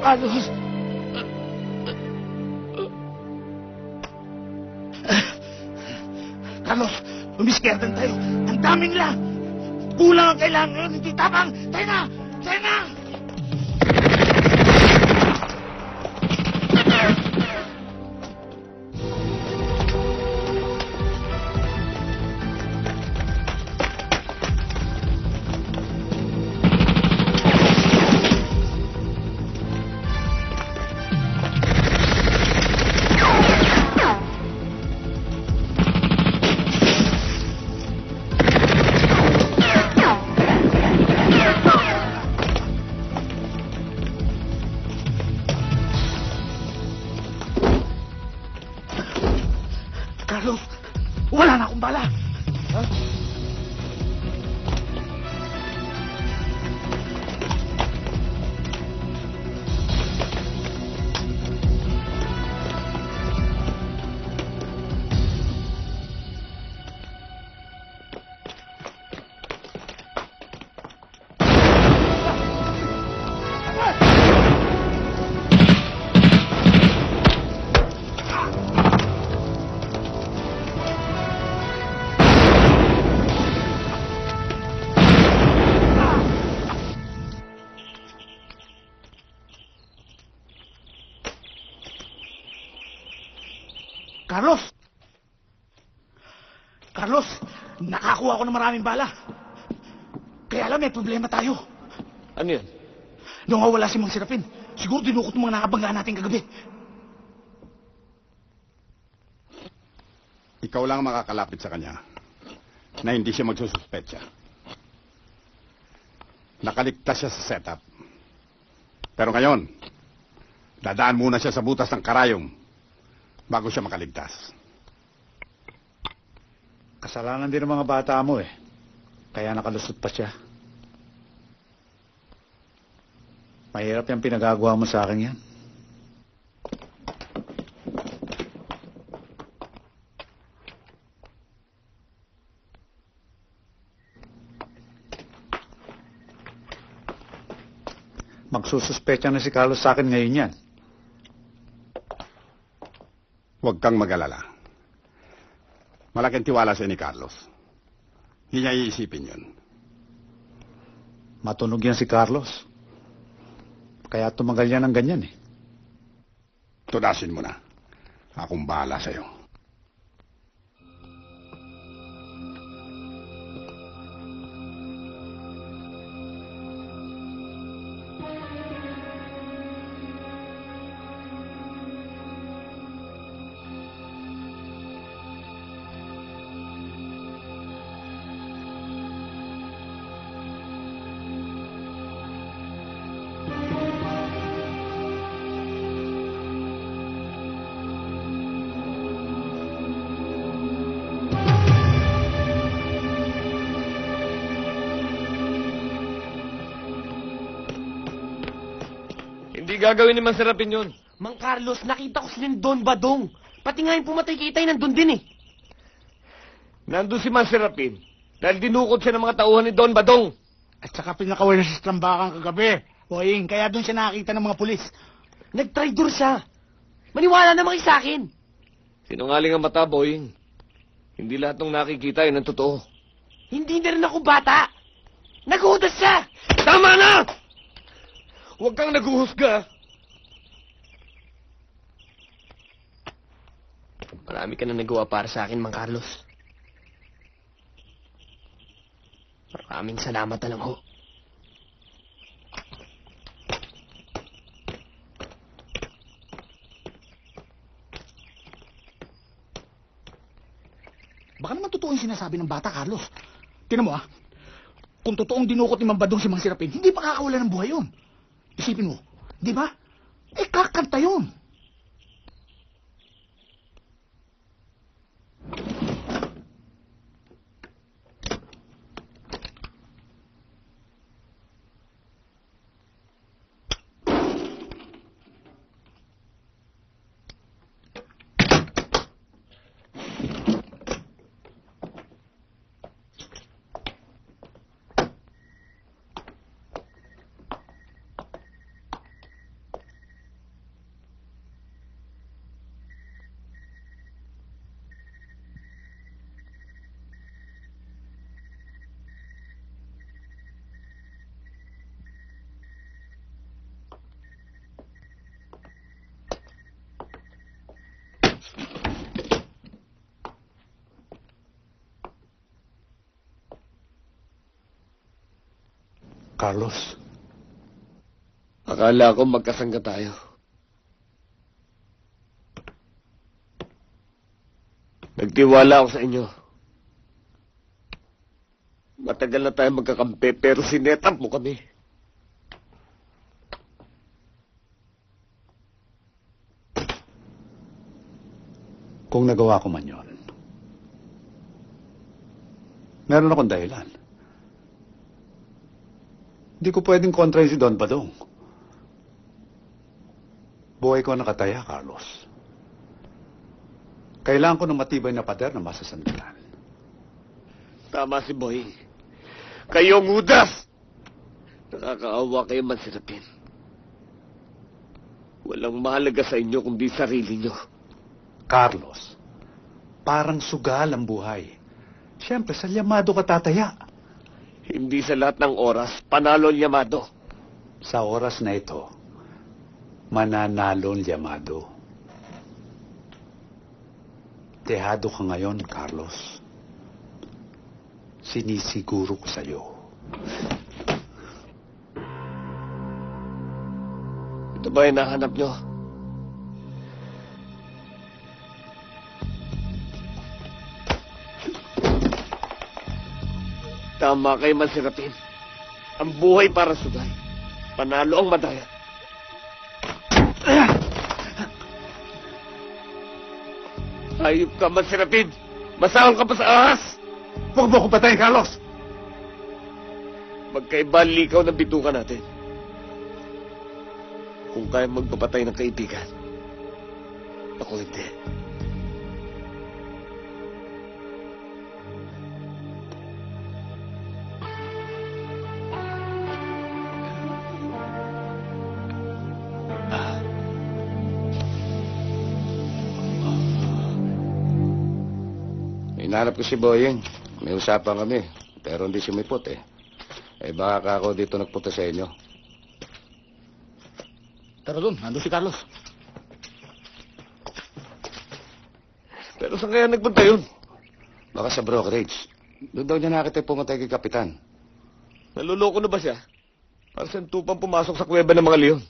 Carlos! Carlos, umiskertan tayo. Ang daming lang! Kulang ang kailangan ngayon, hindi tapang! Tayo na! Tayo na! Carlos, wala na akong bala. Carlos! Carlos, nakakuha ko ng maraming bala. Kaya alam, may problema tayo. Ano yan? Nung wala si Mang Serapin, siguro dinukot mo mga nakabangga natin kagabi. Ikaw lang makakalapit sa kanya na hindi siya magsususpetsa. Nakaligtas siya sa setup. Pero ngayon, dadaan muna siya sa butas ng karayom bago siya makaligtas. Kasalanan din ng mga bata mo eh. Kaya nakalusot pa siya. Mahirap yung pinagagawa mo sa akin yan. Magsususpecha na si Carlos sa akin ngayon yan. Huwag kang mag-alala. Malaking tiwala sa ni Carlos. Hindi niya iisipin yun. Matunog yan si Carlos. Kaya tumagal yan ng ganyan eh. Tunasin mo na. Akong bahala sa'yo. Hindi gagawin ni Masarapin yun. Mang Carlos, nakita ko si Don Badong. Pati nga yung pumatay kay Itay, nandun din eh. Nandun si Masarapin dahil dinukot siya ng mga tauhan ni Don Badong. At saka pinakawala sa trambakan kagabi. Boying, kaya doon siya nakakita ng mga pulis. Nag-traitor siya. Maniwala naman kayo sa akin. Sinungaling ang mata, Boying. Hindi lahat ng nakikita yun ang totoo. Hindi na rin ako bata. Naghudas siya. Tama na! Huwag kang naguhusga. Marami ka na nagawa para sa akin, Mang Carlos. Maraming salamat na lang ho. Baka naman totoo yung sinasabi ng bata, Carlos. Tingnan mo kung totoong dinukot ni Mambadong si Mang Serapin, hindi pa kakawala ng buhay yun. Isipin mo, di ba? Kakanta yun. Carlos, Akala ko magkasangga tayo. Nagtiwala ako sa inyo. Matagal na tayo magkakampi pero sinetap mo kami. kung nagawa ko man yon, meron akong dahilan. Hindi ko pwedeng kontrahin si Don Badong. Buhay ko nakataya, Carlos. Kailangan ko ng matibay na pader na masasandalan. Tama si Boy. Kayong udas! Nakakaawa kayo mansirapin. Walang mahalaga sa inyo kundi sarili nyo. Carlos, parang sugal ang buhay. Siyempre, sa Llamado ka tataya. Hindi sa lahat ng oras, panalo ang Llamado. Sa oras na ito, mananalo ang Llamado. Dehado ka ngayon, Carlos. Sinisiguro ko sa'yo. Ito ba yung nahanap nyo? Tama kayo mansirapin. Ang buhay para sugal. Panalo ang madaya. Hayop ka mansirapin. Masahol ka pa sa ahas. Huwag mo ko patayin, Carlos! Magkaiba likaw ng bitukan natin. Kung kaya magpapatay ng kaibigan, ako hindi. Hinanap ko si Boyeng. May usapan kami, pero hindi sumipot eh. Eh baka ako dito nagpunta sa inyo. Tara doon, nandun si Carlos. Pero saan kaya nagpunta yun? Baka sa brokerage. Doon daw niya nakita pumatay kay Kapitan. Naluloko na ba siya? Para siyang tupang pumasok sa kuweba ng mga leon.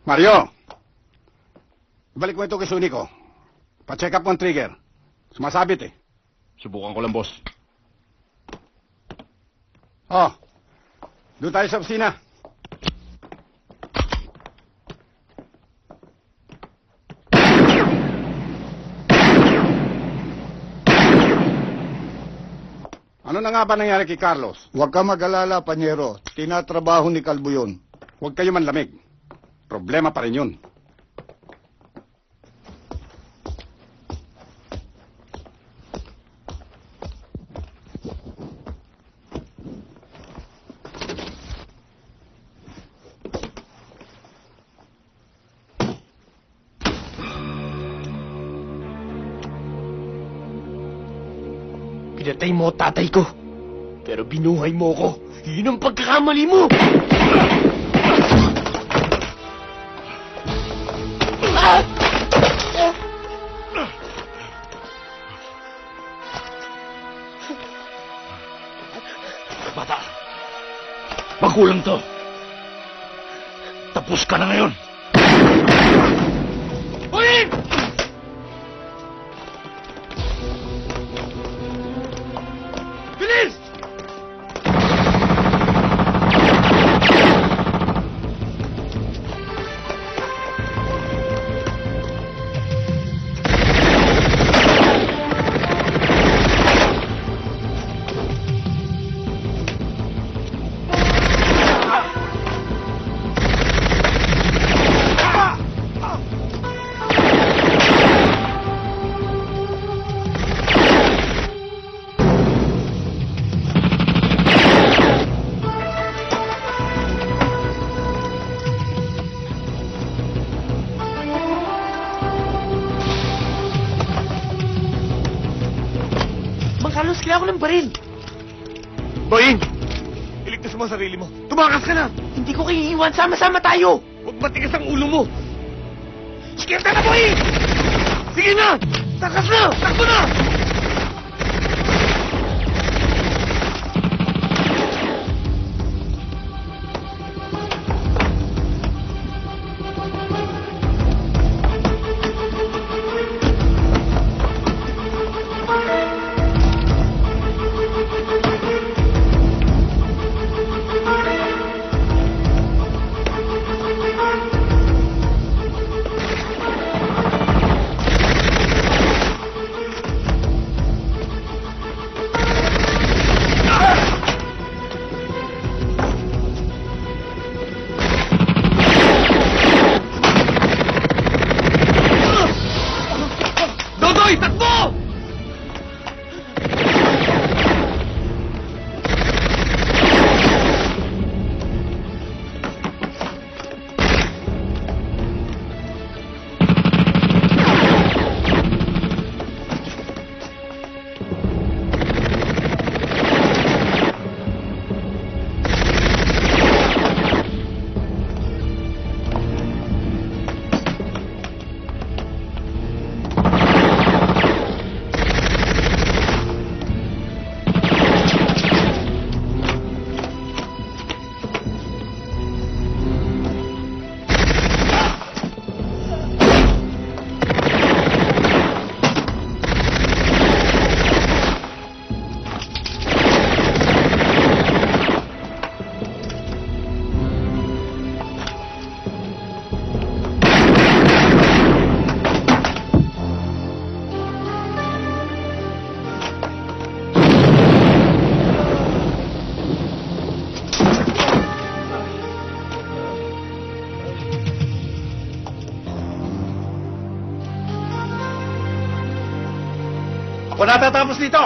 Mario! Ibalik mo ito kay Sunico. Pa-check up mo ang trigger. Sumasabit eh. Subukan ko lang, boss. Oh, doon tayo sa opisina. Ano na nga ba nangyari kay Carlos? Huwag ka mag-alala, Panyero. Tinatrabaho ni Kalbo yun. Huwag kayo manlamig. Problema pa rin yun. Pinatay mo tatay ko. Pero binuhay mo ko. Yun ang pagkakamali mo! Bata, magulang to. Tapos ka na ngayon. Uy! Bilis! ako ng baril. Boying! Iligtas mo ang sarili mo. Tumakas ka na! Hindi ko kayo iiwan. Sama-sama tayo. Huwag matigas ang ulo mo! Sige, na, Boying! Sige na! Takas na! Takbo na! Dodoy, takbo! Ako natatapos dito!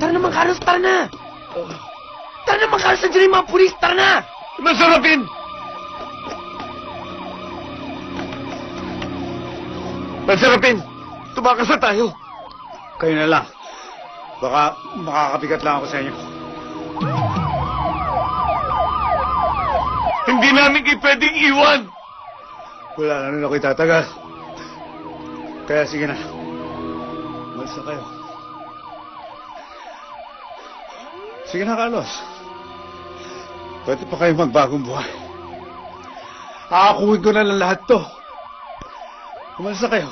Tara naman, Carlos, tara na! Tara naman, Carlos, nandiyan yung mga pulis, tara na! Masarapin! Masarapin! Tumakas na tayo! Kayo na lang. Baka makakabigat lang ako sa inyo. Hindi namin kayo pwedeng iwan! Wala na rin ako itatagal. Kaya sige na. Umalis na kayo. Sige na, Carlos. Pwede pa kayo magbagong buhay. Aakuhin ko na lang lahat to. Umalis na kayo.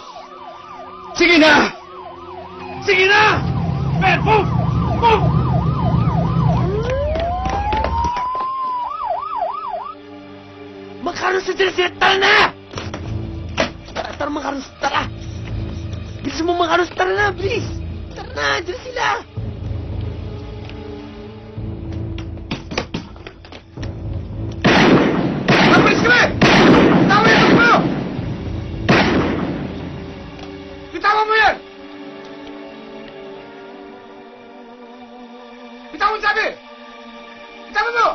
Sige na! Sige na! Ben, move! Move! Mga Carlos, nandiyan sila, tara na! Tara, mga Carlos, tara! Bilisan mo, mga Carlos, tara na, bilis! Tara na, nandiyan sila! Napalis kami! Tama yan! Tama mo! Bitawan mo yan! Bitawan mo sabi! Bitawan mo!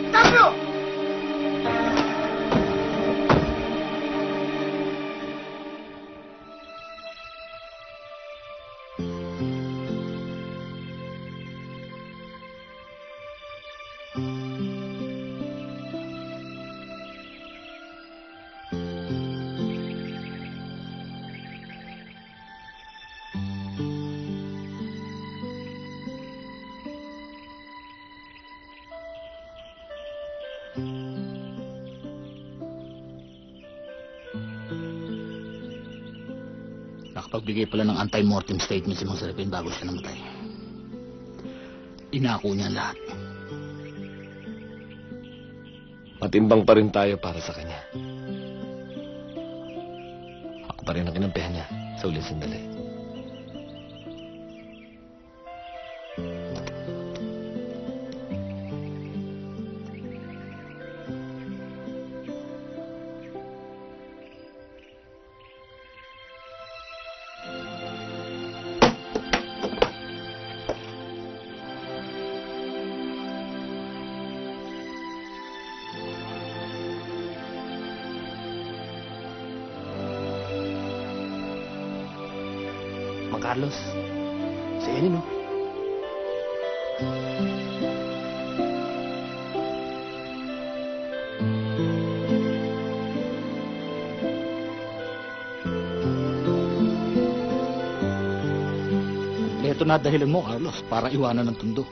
Bitawan mo! Pagbigay pala ng anti-mortem statement si Mang Serapin bago siya namatay. Inako niya ang lahat. Matimbang pa rin tayo para sa kanya. Ako pa rin ang kinampihan niya sa uling sandali. Mang Carlos, si Ellen, no? Ito na dahilan mo, Carlos, para iwanan ng tundo.